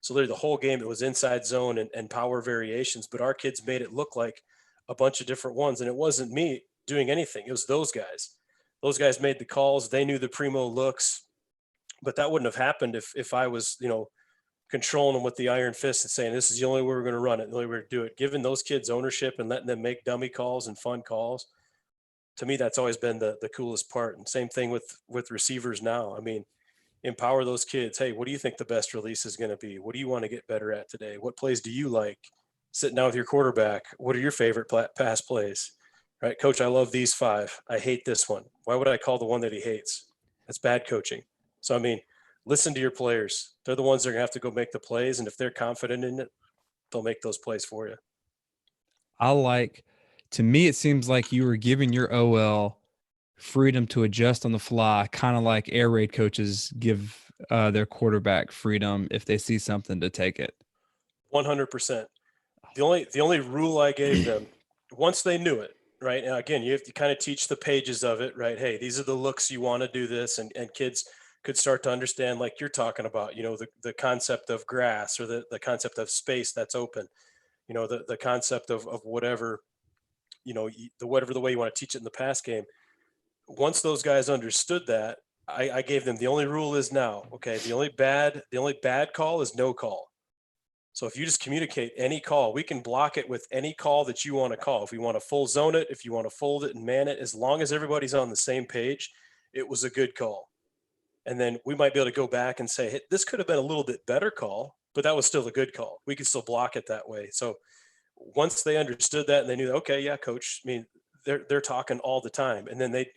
So literally the whole game, it was inside zone and power variations, but our kids made it look like a bunch of different ones. And it wasn't me doing anything. It was those guys. Those guys made the calls. They knew the primo looks, but that wouldn't have happened if I was, controlling them with the iron fist and saying, this is the only way we're going to run it, the only way to do it. Giving those kids ownership and letting them make dummy calls and fun calls. To me, that's always been the coolest part. And same thing with receivers now. I mean, empower those kids. Hey, what do you think the best release is going to be? What do you want to get better at today? What plays do you like? Sitting down with your quarterback, what are your favorite pass plays? Right, coach, I love these 5. I hate this one. Why would I call the one that he hates? That's bad coaching. So, I mean, listen to your players. They're the ones that are going to have to go make the plays. And if they're confident in it, they'll make those plays for you. To me, it seems like you were giving your OL freedom to adjust on the fly, kind of like air raid coaches give their quarterback freedom if they see something to take it. 100%. The only rule I gave them, once they knew it, right? And again, you have to kind of teach the pages of it, right? Hey, these are the looks you want to do this. And kids could start to understand, like you're talking about, the concept of grass or the concept of space that's open, the concept of whatever, whatever the way you want to teach it in the pass game. Once those guys understood that, I gave them the only rule is now, okay, the only bad call is no call. So if you just communicate any call, we can block it with any call that you want to call. If we want to full zone it, if you want to fold it and man it, as long as everybody's on the same page, it was a good call. And then we might be able to go back and say, hey, this could have been a little bit better call, but that was still a good call. We could still block it that way. So once they understood that and they knew, okay, yeah, coach, I mean, they're talking all the time. And then they,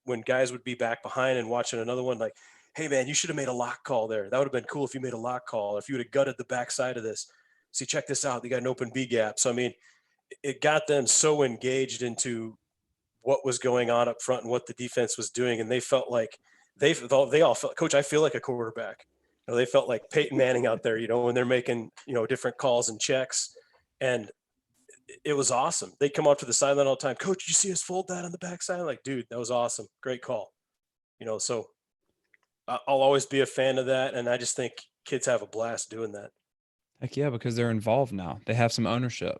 when guys would be back behind and watching another one, like, hey man, you should have made a lock call there. That would have been cool if you made a lock call. If you would have gutted the backside of this. See, check this out. They got an open B gap. So, I mean, it got them so engaged into what was going on up front and what the defense was doing. And they felt like they all felt, coach, I feel like a quarterback. They felt like Peyton Manning out there, when they're making, different calls and checks. And it was awesome. They'd come up to the sideline all the time. Coach, did you see us fold that on the backside? Like, dude, that was awesome. Great call. So I'll always be a fan of that. And I just think kids have a blast doing that. Heck yeah, because they're involved now. They have some ownership.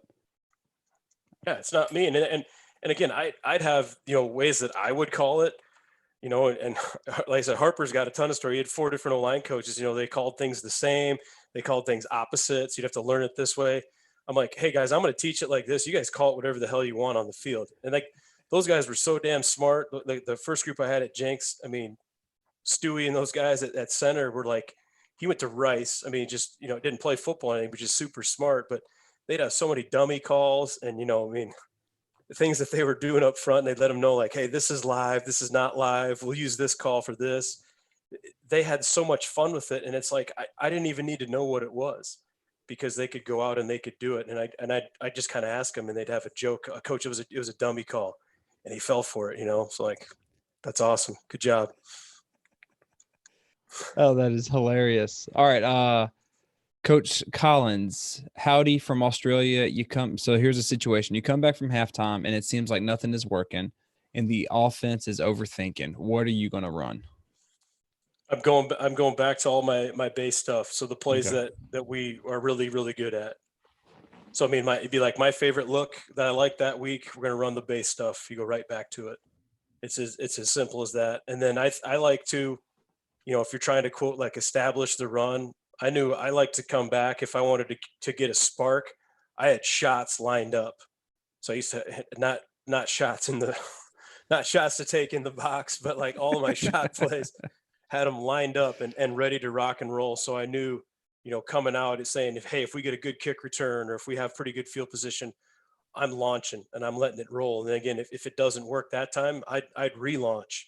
Yeah, it's not me. And again, I'd have, ways that I would call it, and like I said, Harper's got a ton of story. He had 4 different O-line coaches, they called things the same. They called things opposites. You'd have to learn it this way. I'm like, hey guys, I'm going to teach it like this. You guys call it whatever the hell you want on the field. And like, those guys were so damn smart. The first group I had at Jenks, I mean, Stewie and those guys at center were like, he went to Rice. I mean, just, didn't play football or anything, but just super smart. But they'd have so many dummy calls and, the things that they were doing up front, and they'd let them know like, hey, this is live. This is not live. We'll use this call for this. They had so much fun with it. And it's like, I didn't even need to know what it was because they could go out and they could do it. And I just kind of ask them and they'd have a joke. Coach, it was a dummy call and he fell for it, So like, that's awesome. Good job. Oh, that is hilarious. All right. Coach Collins, howdy from Australia. So here's a situation. You come back from halftime and it seems like nothing is working and the offense is overthinking. What are you going to run? I'm going back to all my base stuff. So the plays that we are really, really good at. So, I mean, it'd be like my favorite look that I like that week. We're going to run the base stuff. You go right back to it. It's as simple as that. And then I like to, if you're trying to quote, like establish the run, I like to come back. If I wanted to get a spark, I had shots lined up. So I used to not shots not shots to take in the box, but like all of my shot plays had them lined up and ready to rock and roll. So I knew, coming out is saying, if we get a good kick return or if we have pretty good field position, I'm launching and I'm letting it roll. And then again, if it doesn't work that time, I'd relaunch.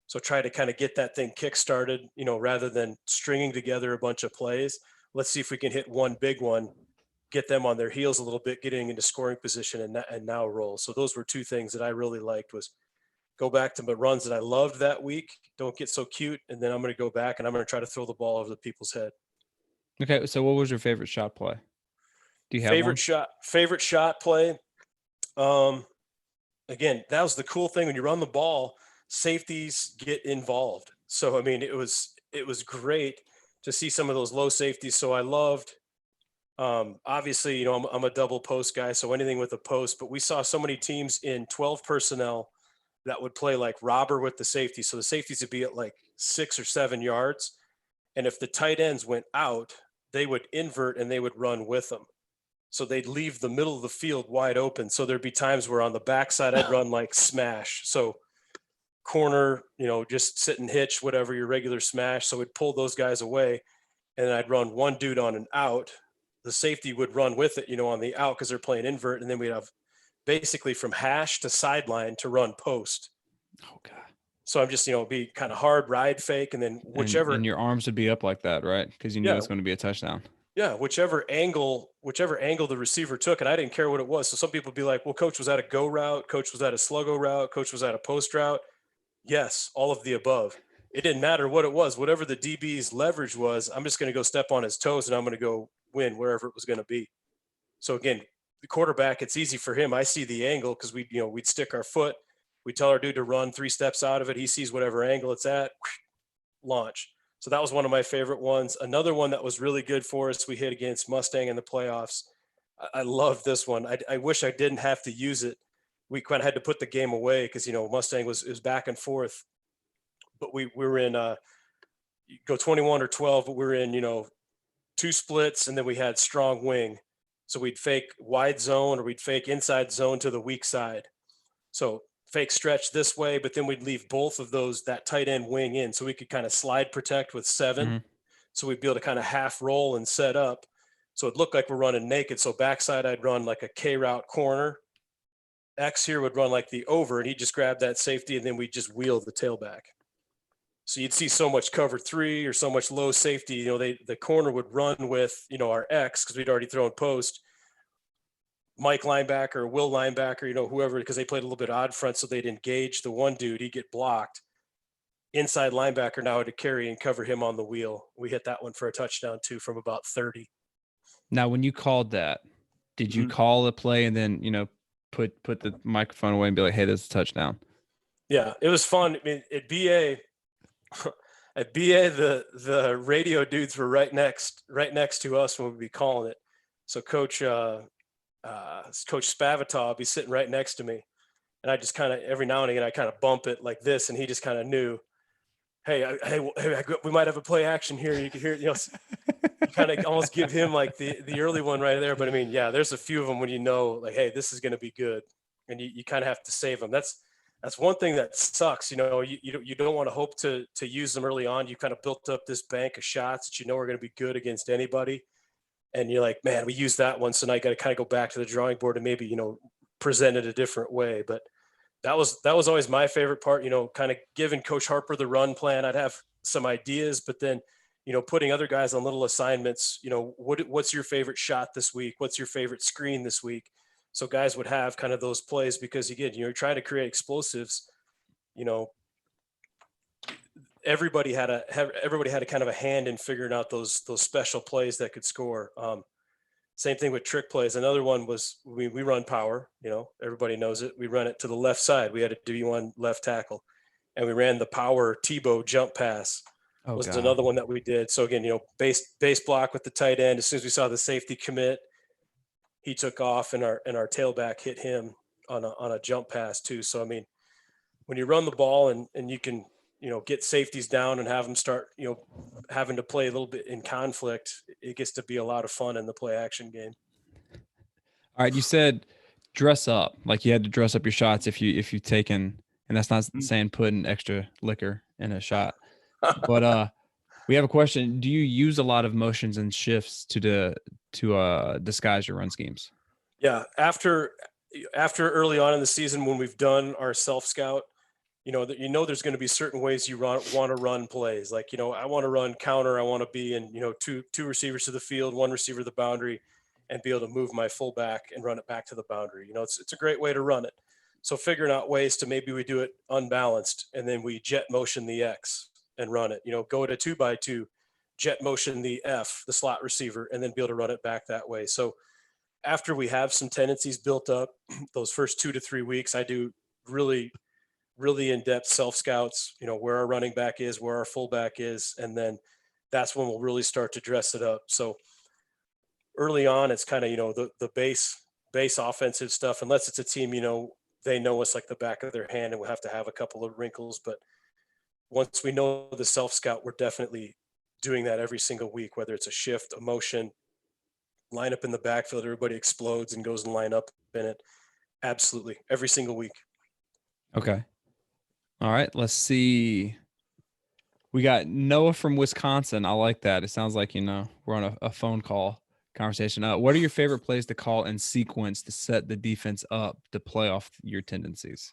So try to kind of get that thing kick started, rather than stringing together a bunch of plays. Let's see if we can hit one big one, get them on their heels a little bit, getting into scoring position and now roll. So those were 2 things that I really liked was go back to my runs that I loved that week. Don't get so cute. And then I'm going to go back and I'm going to try to throw the ball over the people's head. Okay. So what was your favorite shot play? Do you have favorite shot play? Again, that was the cool thing when you run the ball. safeties get involved. So, I mean, it was great to see some of those low safeties. So I loved, obviously, I'm a double post guy, so anything with a post, but we saw so many teams in 12 personnel that would play like robber with the safety. So the safeties would be at like 6 or 7 yards. And if the tight ends went out, they would invert and they would run with them. So they'd leave the middle of the field wide open. So there'd be times where on the backside I'd run like smash. So corner, just sit and hitch, whatever your regular smash. So we'd pull those guys away, and then I'd run one dude on an out. The safety would run with it, on the out because they're playing invert, and then we'd have basically from hash to sideline to run post. Oh God. So I'm just, be kind of hard ride fake, and then whichever and your arms would be up like that, right? Because you knew it was going to be a touchdown. Yeah, whichever angle the receiver took, and I didn't care what it was. So some people would be like, well, coach, was that a go route? Coach, was that a sluggo route? Coach, was that a post route? Yes, all of the above. It didn't matter what it was. Whatever the DB's leverage was, I'm just going to go step on his toes and I'm going to go win wherever it was going to be. So again, the quarterback, it's easy for him. I see the angle because we'd stick our foot. We tell our dude to run 3 steps out of it. He sees whatever angle it's at, launch. So that was one of my favorite ones. Another one that was really good for us, we hit against Mustang in the playoffs. I love this one. I wish I didn't have to use it. We kind of had to put the game away because, Mustang was back and forth. But we were in go 21 or 12, but we were in, 2 splits, and then we had strong wing. So we'd fake wide zone or we'd fake inside zone to the weak side. So fake stretch this way, but then we'd leave both of those, that tight end wing in, so we could kind of slide protect with 7. Mm-hmm. So we'd be able to kind of half roll and set up. So it looked like we're running naked. So backside, I'd run like a K route corner. X here would run like the over, and he'd just grab that safety, and then we'd just wheel the tailback. So you'd see so much cover 3 or so much low safety. The corner would run with, our X because we'd already thrown post. Mike linebacker or Will linebacker, whoever, because they played a little bit odd front, so they'd engage the one dude, he'd get blocked. Inside linebacker now to carry and cover him on the wheel. We hit that one for a touchdown too from about 30. Now, when you called that, did you call a play and then, put the microphone away and be like, hey, this is a touchdown? Yeah, it was fun. I mean, at BA, the radio dudes were right next to us when we'd be calling it. So Coach Spavital be sitting right next to me, and I just kind of every now and again I kind of bump it like this, and he just kind of knew, hey, we might have a play action here. You can hear it, you kind of almost give him like the early one right there. But I mean, yeah, there's a few of them when like, hey, this is going to be good, and you kind of have to save them. That's one thing that sucks. You don't want to hope to use them early on. You kind of built up this bank of shots that are going to be good against anybody. And you're like, man, we used that one. So now I got to kind of go back to the drawing board and maybe, present it a different way. But that was always my favorite part, kind of giving Coach Harper the run plan. I'd have some ideas, but then, putting other guys on little assignments, what's your favorite shot this week? What's your favorite screen this week? So guys would have kind of those plays because again, you're trying to create explosives, everybody had a kind of a hand in figuring out those special plays that could score. Same thing with trick plays. Another one was we run power, everybody knows it. We run it to the left side. We had a D1 left tackle, and we ran the power Tebow jump pass was another one that we did. So again, base block with the tight end. As soon as we saw the safety commit, he took off, and our tailback hit him on a jump pass too. So, I mean, when you run the ball and you can, get safeties down and have them start, having to play a little bit in conflict, it gets to be a lot of fun in the play action game. All right. You said dress up, like you had to dress up your shots if you've taken, and that's not saying putting extra liquor in a shot, but we have a question. Do you use a lot of motions and shifts to disguise your run schemes? Yeah. After early on in the season, when we've done our self scout, there's going to be certain ways you want to run plays. Like, I want to run counter. I want to be in, two receivers to the field, 1 receiver to the boundary, and be able to move my fullback and run it back to the boundary. It's a great way to run it. So figuring out ways to maybe we do it unbalanced, and then we jet motion the X and run it, go to 2x2, jet motion the F, the slot receiver, and then be able to run it back that way. So after we have some tendencies built up, those first 2 to 3 weeks, I do really really in-depth self-scouts, where our running back is, where our fullback is, and then that's when we'll really start to dress it up. So early on, it's kind of, the base offensive stuff, unless it's a team, they know us like the back of their hand and we'll have to have a couple of wrinkles. But once we know the self-scout, we're definitely doing that every single week, whether it's a shift, a motion, line up in the backfield, everybody explodes and goes and line up in it. Absolutely. Every single week. Okay. All right. Let's see. We got Noah from Wisconsin. I like that. It sounds like, we're on a phone call conversation. What are your favorite plays to call in sequence to set the defense up to play off your tendencies?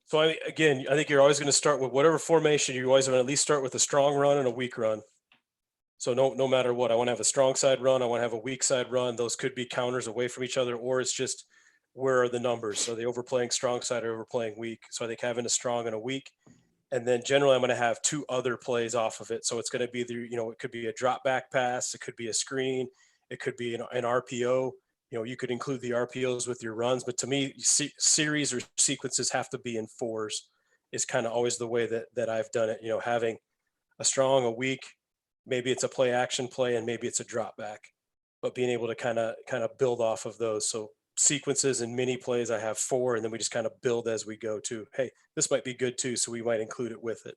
So I think you're always going to start with whatever formation. You always want to at least start with a strong run and a weak run. So no matter what, I want to have a strong side run. I want to have a weak side run. Those could be counters away from each other, or it's just where are the numbers? Are they overplaying strong side or overplaying weak? So I think having a strong and a weak. And then generally I'm going to have two other plays off of it. So it's going to be it could be a drop back pass. It could be a screen. It could be an RPO. You could include the RPOs with your runs, but to me, series or sequences have to be in fours is kind of always the way that I've done it, having a strong, a weak, maybe it's a play action play and maybe it's a drop back, but being able to kind of build off of those. So sequences and mini plays, I have four, and then we just kind of build as we go too. Hey, this might be good too, so we might include it with it.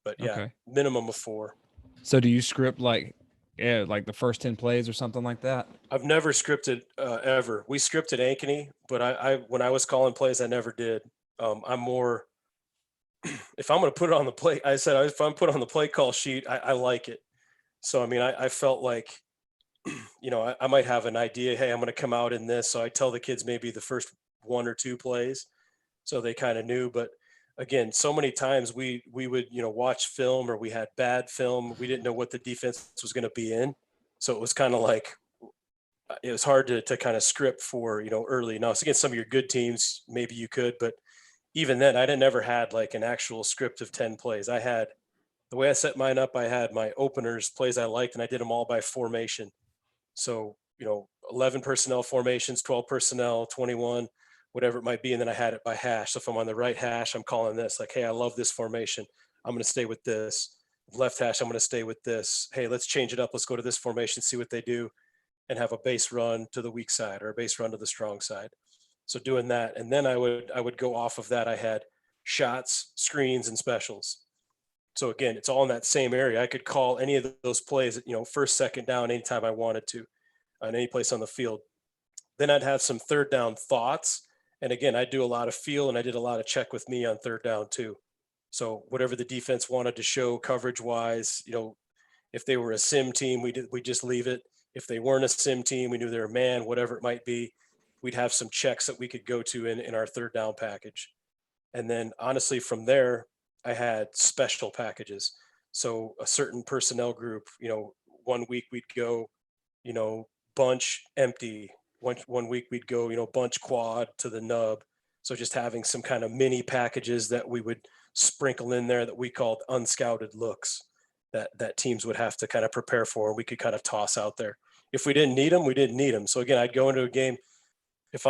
But yeah, okay. Minimum of four. So do you script like the first 10 plays or something like that? I've never scripted ever. We scripted Ankeny, but I when I was calling plays, I never did. I'm more if I'm going to put it on the play. I said if I'm put on the play call sheet, I like it. So I mean, I felt like I might have an idea. Hey, I'm going to come out in this. So I tell the kids maybe the first one or two plays, so they kind of knew. But again, so many times we would watch film or we had bad film. We didn't know what the defense was going to be in, so it was kind of like it was hard to kind of script for early. Now it's against some of your good teams, maybe you could, but even then, I didn't ever had like an actual script of 10 plays. I had the way I set mine up. I had my openers, plays I liked, and I did them all by formation. So 11 personnel formations, 12 personnel, 21, whatever it might be, and then I had it by hash. So if I'm on the right hash, I'm calling this like, hey, I love this formation. I'm going to stay with this. Left hash, I'm going to stay with this. Hey, let's change it up. Let's go to this formation, see what they do, and have a base run to the weak side or a base run to the strong side. So doing that, and then I would go off of that. I had shots, screens, and specials. So again, it's all in that same area. I could call any of those plays, first, second down, anytime I wanted to, on any place on the field. Then I'd have some third down thoughts, and again, I do a lot of feel, and I did a lot of check with me on third down too. So whatever the defense wanted to show coverage wise, if they were a sim team, we just leave it. If they weren't a sim team, we knew they were man, whatever it might be. We'd have some checks that we could go to in our third down package. And then honestly, from there, I had special packages. So a certain personnel group, 1 week we'd go, bunch empty. One week we'd go, bunch quad to the nub. So just having some kind of mini packages that we would sprinkle in there that we called unscouted looks that teams would have to kind of prepare for, and we could kind of toss out there. If we didn't need them, we didn't need them. So again, I'd go into a game. If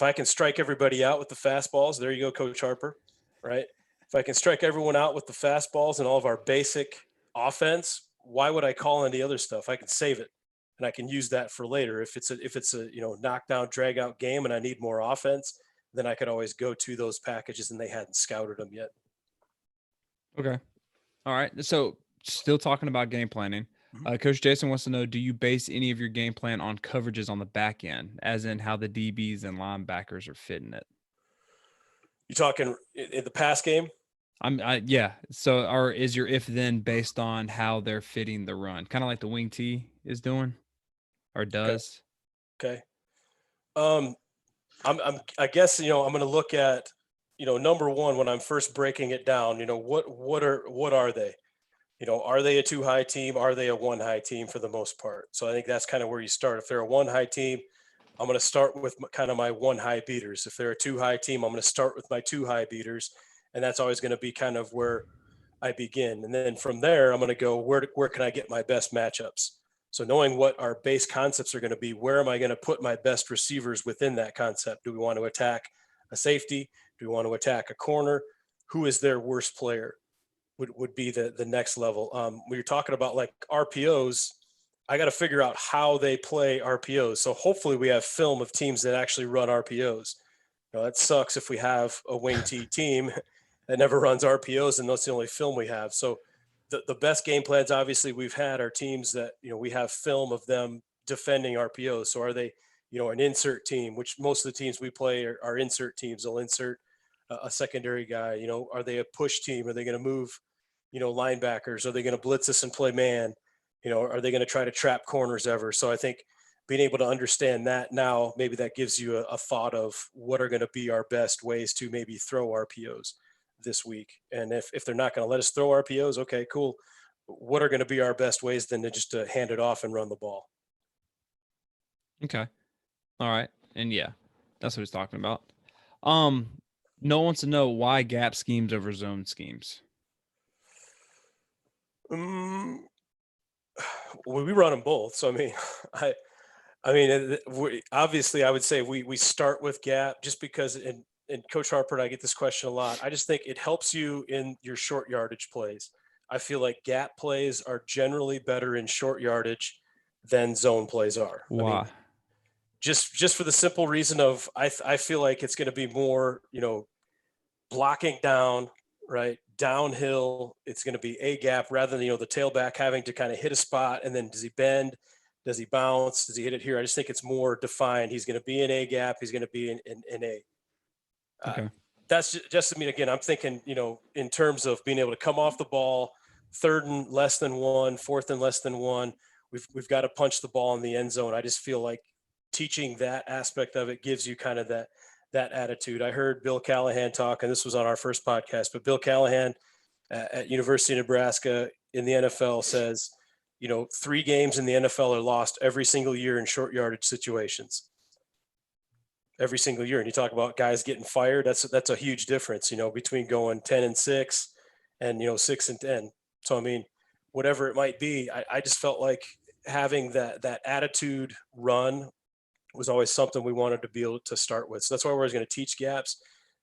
I can strike everybody out with the fastballs, there you go, Coach Harper, right? If I can strike everyone out with the fastballs and all of our basic offense, why would I call in the other stuff? I can save it and I can use that for later. If it's a knockdown, drag out game and I need more offense, then I could always go to those packages, and they hadn't scouted them yet. Okay. All right. So still talking about game planning. Coach Jason wants to know, do you base any of your game plan on coverages on the back end, as in how the DBs and linebackers are fitting it? You talking in the pass game? Yeah. So, or is your if then based on how they're fitting the run, kind of like the wing T is doing or does? Okay. I guess I'm going to look at number one when I'm first breaking it down. What are they? Are they a 2 high team? Are they a 1 high team for the most part? So I think that's kind of where you start. If they're a 1 high team, I'm going to start with kind of my 1 high beaters. If they're a 2 high team, I'm going to start with my 2 high beaters, and that's always going to be kind of where I begin. And then from there, I'm going to go where can I get my best matchups? So knowing what our base concepts are going to be, where am I going to put my best receivers within that concept? Do we want to attack a safety? Do we want to attack a corner? Who is their worst player? Would be the next level. When you're talking about like RPOs, I got to figure out how they play RPOs. So hopefully we have film of teams that actually run RPOs. That sucks if we have a wing T team that never runs RPOs and that's the only film we have. So the best game plans obviously we've had are teams that, we have film of them defending RPOs. So are they, an insert team, which most of the teams we play are insert teams. They'll insert a secondary guy. Are they a push team? Are they going to move, linebackers? Are they going to blitz us and play man? Are they going to try to trap corners ever? So I think being able to understand that now, maybe that gives you a thought of what are going to be our best ways to maybe throw RPOs this week. And if they're not going to let us throw RPOs, okay, cool. What are going to be our best ways then to hand it off and run the ball? Okay. All right. And yeah, that's what he's talking about. No one wants to know why gap schemes over zone schemes. Well, we run them both. So, I mean, obviously I would say we start with gap just because, and Coach Harper and I get this question a lot. I just think it helps you in your short yardage plays. I feel like gap plays are generally better in short yardage than zone plays are. Why? I mean, just for the simple reason of I feel like it's going to be more, blocking down, right? Downhill, it's going to be a gap rather than, the tailback having to kind of hit a spot and then does he bend? Does he bounce? Does he hit it here? I just think it's more defined. He's going to be in a gap. He's going to be in a. Okay. That's just, I mean, again, I'm thinking, in terms of being able to come off the ball, third and less than one, fourth and less than one. We've got to punch the ball in the end zone. I just feel like teaching that aspect of it gives you kind of that attitude. I heard Bill Callahan talk, and this was on our first podcast, but Bill Callahan at University of Nebraska in the NFL says, 3 games in the NFL are lost every single year in short yardage situations. Every single year. And you talk about guys getting fired. That's a huge difference, between going 10-6 and, 6-10. So, I mean, whatever it might be, I just felt like having that attitude run was always something we wanted to be able to start with. So that's why we're always going to teach gaps.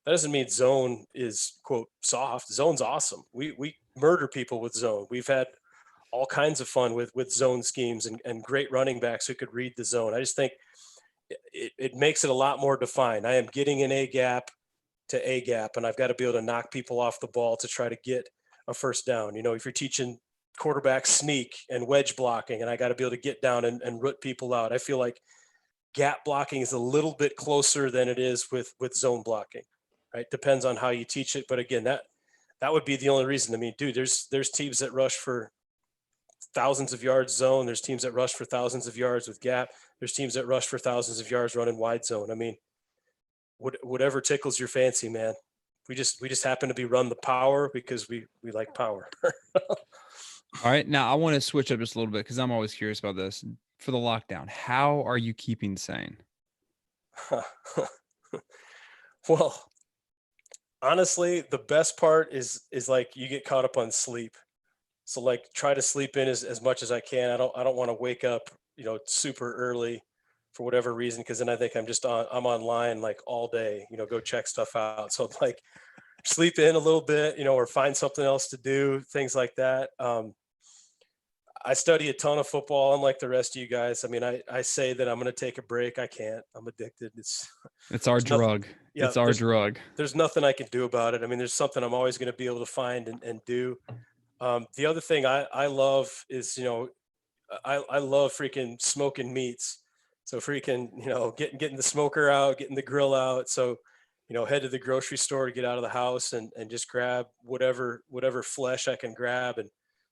That doesn't mean zone is, quote, soft. Zone's awesome. We murder people with zone. We've had all kinds of fun with zone schemes and great running backs who could read the zone. I just think it makes it a lot more defined. I am getting an A gap to A gap, and I've got to be able to knock people off the ball to try to get a first down. If you're teaching quarterback sneak and wedge blocking, and I got to be able to get down and root people out, I feel like gap blocking is a little bit closer than it is with zone blocking, right? Depends on how you teach it. But again, that would be the only reason. I mean, dude, there's teams that rush for thousands of yards zone. There's teams that rush for thousands of yards with gap. There's teams that rush for thousands of yards running wide zone. I mean, whatever tickles your fancy, man. We just happen to be run the power because we like power. All right. Now I want to switch up just a little bit because I'm always curious about this. For the lockdown, how are you keeping sane? Well, honestly, the best part is like you get caught up on sleep. So like try to sleep in as much as I can. I don't want to wake up, super early for whatever reason, because then I think I'm online like all day, go check stuff out. So like sleep in a little bit, or find something else to do, things like that. I study a ton of football, unlike the rest of you guys. I mean, I say that I'm going to take a break. I can't. I'm addicted. It's our drug. Yeah, it's our drug. There's nothing I can do about it. I mean, there's something I'm always going to be able to find and do. The other thing I love is, I love freaking smoking meats. So freaking, getting the smoker out, getting the grill out. So, head to the grocery store to get out of the house and just grab whatever flesh I can grab and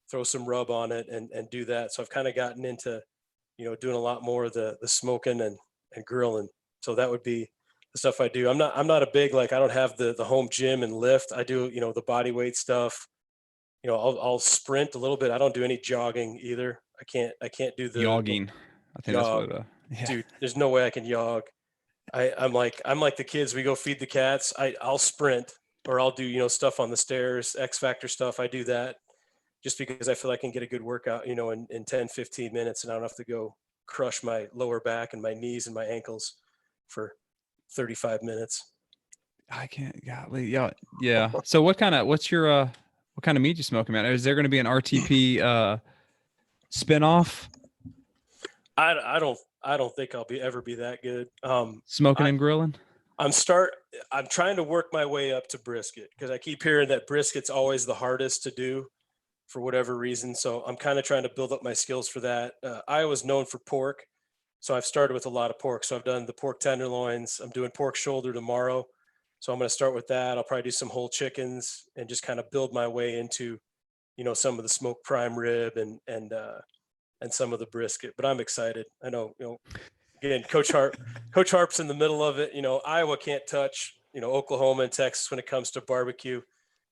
throw some rub on it and do that. So I've kind of gotten into, doing a lot more of the smoking and grilling. So that would be the stuff I do. I'm not a big, like, I don't have the home gym and lift. I do, the body weight stuff. I'll sprint a little bit. I don't do any jogging either. I can't do the Jogging. I think jog. that's what yeah. Dude, there's no way I can jog. I'm like the kids. We go feed the cats. I'll sprint or I'll do, stuff on the stairs, X Factor stuff. I do that just because I feel I can get a good workout, in 10, 15 minutes, and I don't have to go crush my lower back and my knees and my ankles for 35 minutes. I can't. Golly, yeah, yeah. So what kind of meat you smoking, man? Is there going to be an RTP spinoff? I don't think I'll ever be that good. Smoking I and grilling? I'm start I'm trying to work my way up to brisket because I keep hearing that brisket's always the hardest to do for whatever reason. So I'm kind of trying to build up my skills for that. Iowa's known for pork, so I've started with a lot of pork. So I've done the pork tenderloins. I'm doing pork shoulder tomorrow, so I'm going to start with that. I'll probably do some whole chickens and just kind of build my way into, some of the smoked prime rib and some of the brisket. But I'm excited. I know, again, Coach Harp's in the middle of it. Iowa can't touch, Oklahoma and Texas when it comes to barbecue.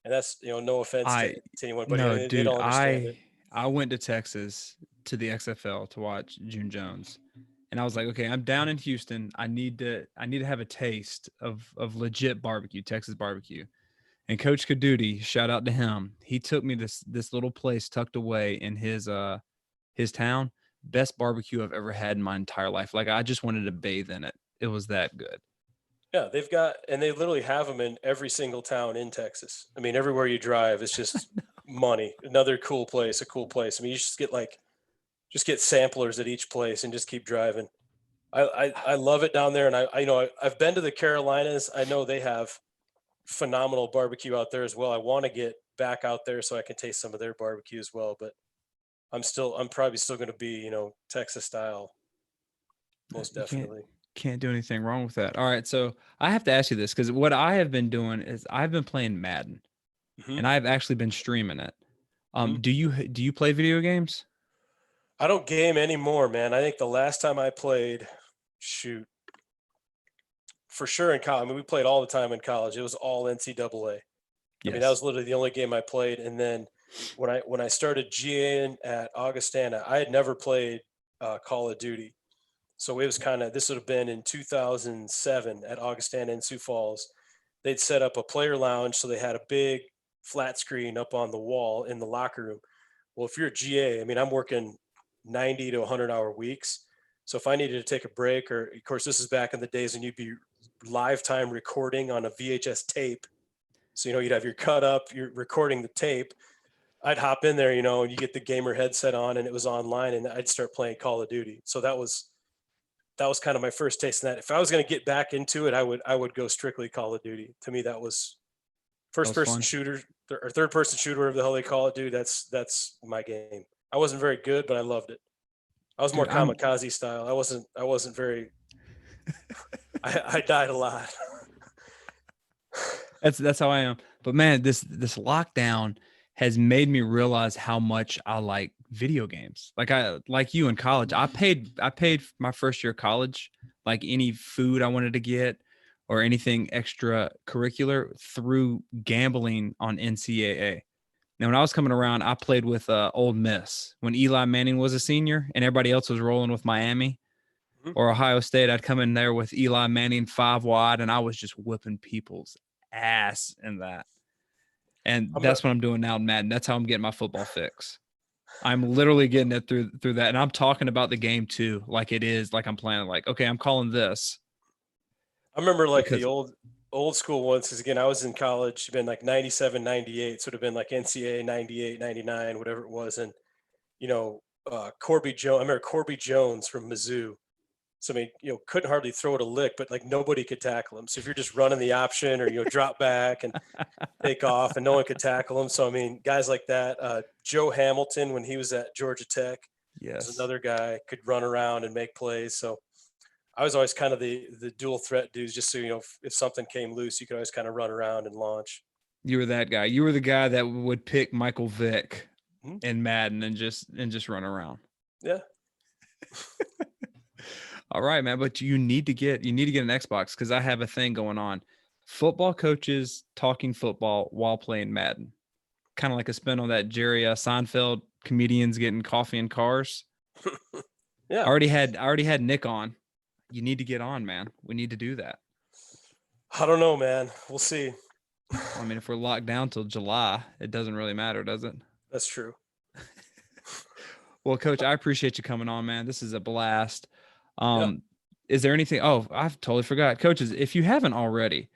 And that's, no offense to, I to anyone, but No, they dude. don't understand it. I went to Texas to the XFL to watch June Jones, and I was like, okay, I'm down in Houston. I need to have a taste of legit barbecue, Texas barbecue. And Coach Kadudi, shout out to him. He took me this little place tucked away in his town. Best barbecue I've ever had in my entire life. Like I just wanted to bathe in it. It was that good. Yeah, they literally have them in every single town in Texas. I mean, everywhere you drive, it's just money. Another cool place, a cool place. I mean, you just get samplers at each place and just keep driving. I love it down there, and I've been to the Carolinas. I know they have phenomenal barbecue out there as well. I want to get back out there so I can taste some of their barbecue as well. But I'm probably still going to be, Texas style, most You definitely. can't do anything wrong with that. All right, so I have to ask you this because what I have been doing is I've been playing Madden, Hmm. and I've actually been streaming it. Hmm. Do you play video games? I don't game anymore, man. I think the last time I played, shoot, for sure in college. I mean, we played all the time in college. It was all NCAA. I mean, that Yes. was literally the only game I played. And then when I started GAing at Augustana, I had never played Call of Duty. So it was this would have been in 2007 at Augustana in Sioux Falls. They'd set up a player lounge, so they had a big flat screen up on the wall in the locker room. Well, if you're a GA, I mean, I'm working 90 to 100-hour weeks. So if I needed to take a break, or of course, this is back in the days when you'd be live time recording on a VHS tape. So, you'd have your cut up, you're recording the tape. I'd hop in there, and you get the gamer headset on and it was online, and I'd start playing Call of Duty. So that was kind of my first taste in that. If I was going to get back into it, I would go strictly Call of Duty. To me, that was That first was person fun. shooter or third person shooter, whatever the hell they call it, dude. That's my game. I wasn't very good, but I loved it. I was more Dude, I'm kamikaze style. I wasn't very. I died a lot. that's how I am. But man, this lockdown has made me realize how much I like video games. Like you in college. I paid my first year of college, like any food I wanted to get or anything extracurricular through gambling on NCAA. Now, when I was coming around, I played with Old Miss when Eli Manning was a senior and everybody else was rolling with Miami Mhm. or Ohio State. I'd come in there with Eli Manning 5 wide, and I was just whipping people's ass in that. And I'm a, that's what I'm doing now in Madden. That's how I'm getting my football fix. I'm literally getting it through that, and I'm talking about the game too, like it is, like I'm planning. Like, okay, I'm calling this I remember like the because old school ones, because again, I was in college. It'd been like 97, 98. So it'd have been like NCAA 98, 99, whatever it was, and Corby Jones. I remember Corby Jones from Mizzou. So I mean, couldn't hardly throw it a lick, but like nobody could tackle him. So if you're just running the option or drop back and take off, and no one could tackle him. So I mean, guys like that. Joe Hamilton, when he was at Georgia Tech, was yes, another guy, could run around and make plays. So I was always kind of the dual threat dudes, just so if something came loose, you could always kind of run around and launch. you were that guy. You were the guy that would pick Michael Vick Mhm. in Madden and just run around. Yeah. All right, man. But you need to get an Xbox because I have a thing going on. Football coaches talking football while playing Madden. Kind of like a spin on that Jerry Seinfeld comedians getting coffee in cars. Yeah. I already had Nick on. You need to get on, man. We need to do that. I don't know, man. We'll see. Well, I mean, if we're locked down till July, it doesn't really matter, does it? That's true. Well, Coach, I appreciate you coming on, man. This is a blast. Yeah. Um, is there anything? Oh, I've totally forgot, coaches. If you haven't already,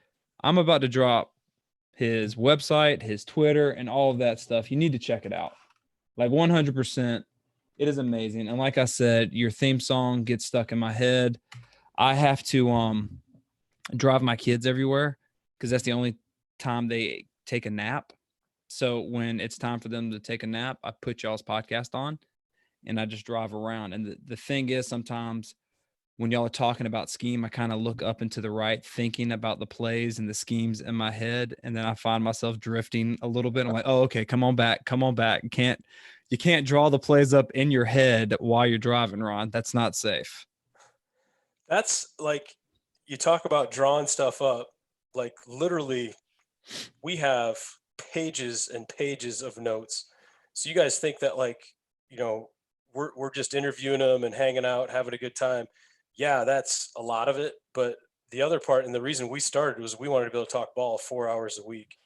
I'm about to drop his website, his Twitter, and all of that stuff. You need to check it out. Like 100%. It is amazing. And like I said, your theme song gets stuck in my head. I have to drive my kids everywhere because that's the only time they take a nap. So when it's time for them to take a nap, I put y'all's podcast on and I just drive around. And the thing is, sometimes when y'all are talking about scheme, I kind of look up and to the right, thinking about the plays and the schemes in my head. And then I find myself drifting a little bit. I'm like, oh, okay, come on back. Come on back. You can't draw the plays up in your head while you're driving, Ron. That's not safe. That's like, you talk about drawing stuff up, like literally we have pages and pages of notes. So you guys think that, like, you know, we're just interviewing them and hanging out, having a good time. Yeah, that's a lot of it. But the other part, and the reason we started, was we wanted to be able to talk ball 4 hours a week.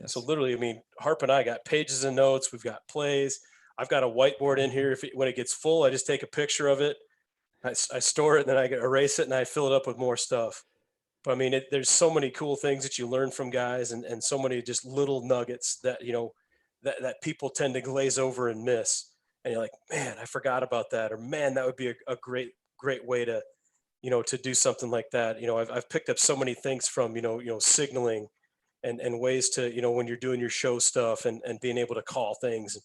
So Yes. literally, I mean, Harp and I got pages of notes. We've got plays. I've got a whiteboard in here. When it gets full, I just take a picture of it. I store it, and then I erase it, and I fill it up with more stuff. But I mean, there's so many cool things that you learn from guys, and so many just little nuggets that, that people tend to glaze over and miss. And you're like, man, I forgot about that. Or man, that would be a great way to, to do something like that. I've picked up so many things from, signaling and ways to, when you're doing your show stuff and being able to call things.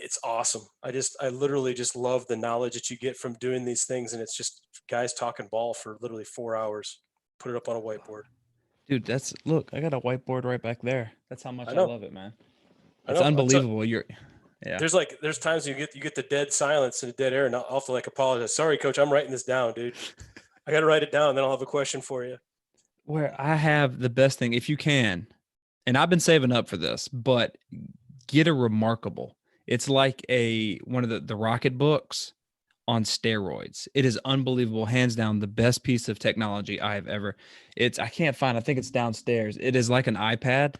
It's awesome. I literally just love the knowledge that you get from doing these things. And it's just guys talking ball for literally 4 hours. Put it up on a whiteboard. Dude, look, I got a whiteboard right back there. That's how much I I know. love it, man. I It's know. unbelievable. Yeah. There's times you get the dead silence and the dead air, and I'll have to like apologize. Sorry, coach, I'm writing this down, dude. I got to write it down, then I'll have a question for you. Where I have the best thing, if you can, and I've been saving up for this, but get a Remarkable. It's like one of the Rocket books on steroids. It is unbelievable, hands down the best piece of technology I have ever. I can't find. I think it's downstairs. It is like an iPad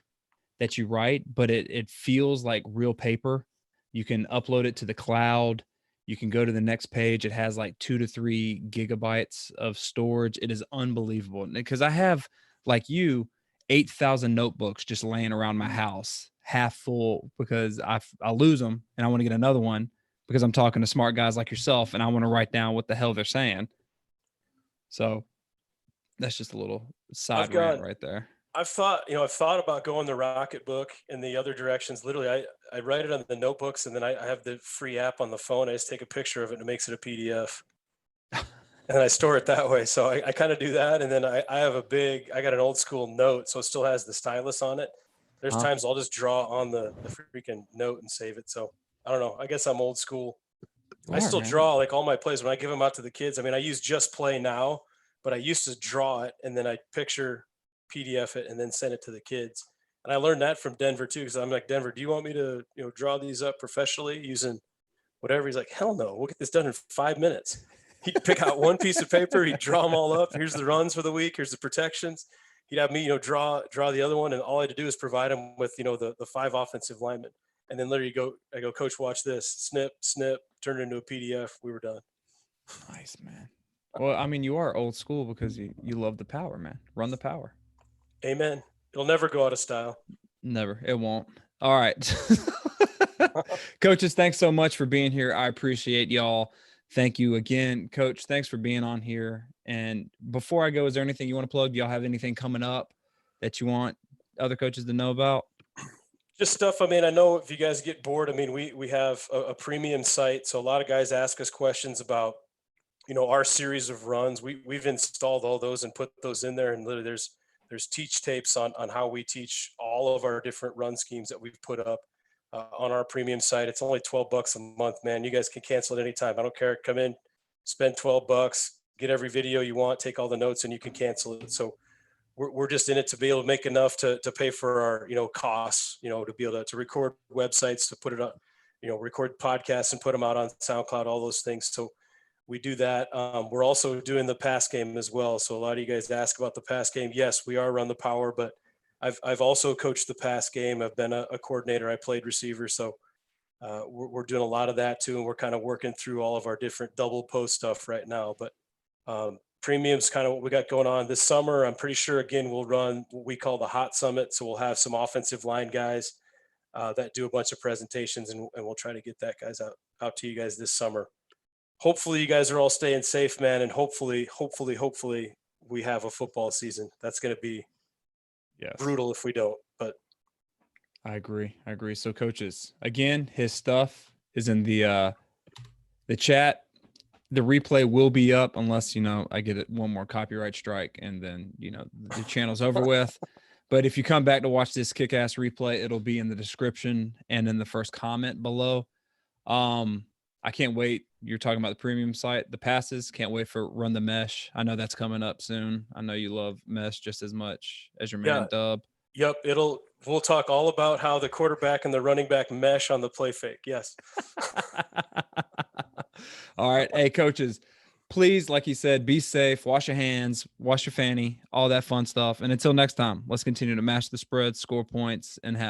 that you write, but it feels like real paper. You can upload it to the cloud. You can go to the next page. It has like 2 to 3 gigabytes of storage. It is unbelievable because I have, like you, 8,000 notebooks just laying around my house, half full because I lose them and I want to get another one because I'm talking to smart guys like yourself and I want to write down what the hell they're saying. So that's just a little I've side rant gone. right there. I've thought about going the Rocket book in the other directions. Literally, I write it on the notebooks, and then I have the free app on the phone. I just take a picture of it and it makes it a PDF, and I store it that way. So I kind of do that, and then I got an old school note, so it still has the stylus on it. There's Huh? times I'll just draw on the freaking note and save it. So I don't know. I guess I'm old school. You I are, still man. draw like all my plays when I give them out to the kids. I mean, I use Just Play now, but I used to draw it and then I picture PDF it and then send it to the kids. And I learned that from Denver too, because I'm like, Denver, do you want me to, draw these up professionally using whatever? He's like, hell no, we'll get this done in 5 minutes. He'd pick out one piece of paper, he'd draw them all up. Here's the runs for the week. Here's the protections. He'd have me, draw the other one, and all I had to do is provide him with, the five offensive linemen. And then literally I go, coach, watch this. Snip, snip, turn it into a PDF. We were done. Nice, man. Well, I mean, you are old school because you love the power, man. Run the power. Amen. It'll never go out of style. Never. It won't. All right. Coaches, thanks so much for being here. I appreciate y'all. Thank you again, Coach. Thanks for being on here. And before I go, is there anything you want to plug? Do y'all have anything coming up that you want other coaches to know about? Just stuff. I mean, I know if you guys get bored, I mean, we have a premium site. So a lot of guys ask us questions about, our series of runs. We've installed all those and put those in there. And literally there's teach tapes on how we teach all of our different run schemes that we've put up on our premium site. It's only $12 a month, man. You guys can cancel at any time. I don't care. Come in, spend $12, get every video you want, take all the notes, and you can cancel it. So we're just in it to be able to make enough to pay for our, costs, to be able to record websites, to put it on, record podcasts and put them out on SoundCloud, all those things. So we do that. We're also doing the pass game as well. So a lot of you guys ask about the pass game. Yes, we are Run the Power, but I've also coached the pass game. I've been a coordinator. I played receiver. So we're doing a lot of that too. And we're kind of working through all of our different double post stuff right now. But Premium's kind of what we got going on this summer. I'm pretty sure, again, we'll run what we call the Hot Summit. So we'll have some offensive line guys that do a bunch of presentations, and we'll try to get that guys out to you guys this summer. Hopefully you guys are all staying safe, man. And hopefully we have a football season. That's going to be brutal if we don't, but I agree. So coaches, again, his stuff is in the chat. The replay will be up unless, I get it one more copyright strike and then, the channel's over with. But if you come back to watch this kick-ass replay, it'll be in the description and in the first comment below. I can't wait. You're talking about the premium site, the passes. Can't wait for Run the Mesh. I know that's coming up soon. I know you love Mesh just as much as your man Dub. Yep. We'll talk all about how the quarterback and the running back mesh on the play fake. Yes. All right. Hey, coaches, please, like you said, be safe, wash your hands, wash your fanny, all that fun stuff. And until next time, let's continue to mash the spread, score points, and have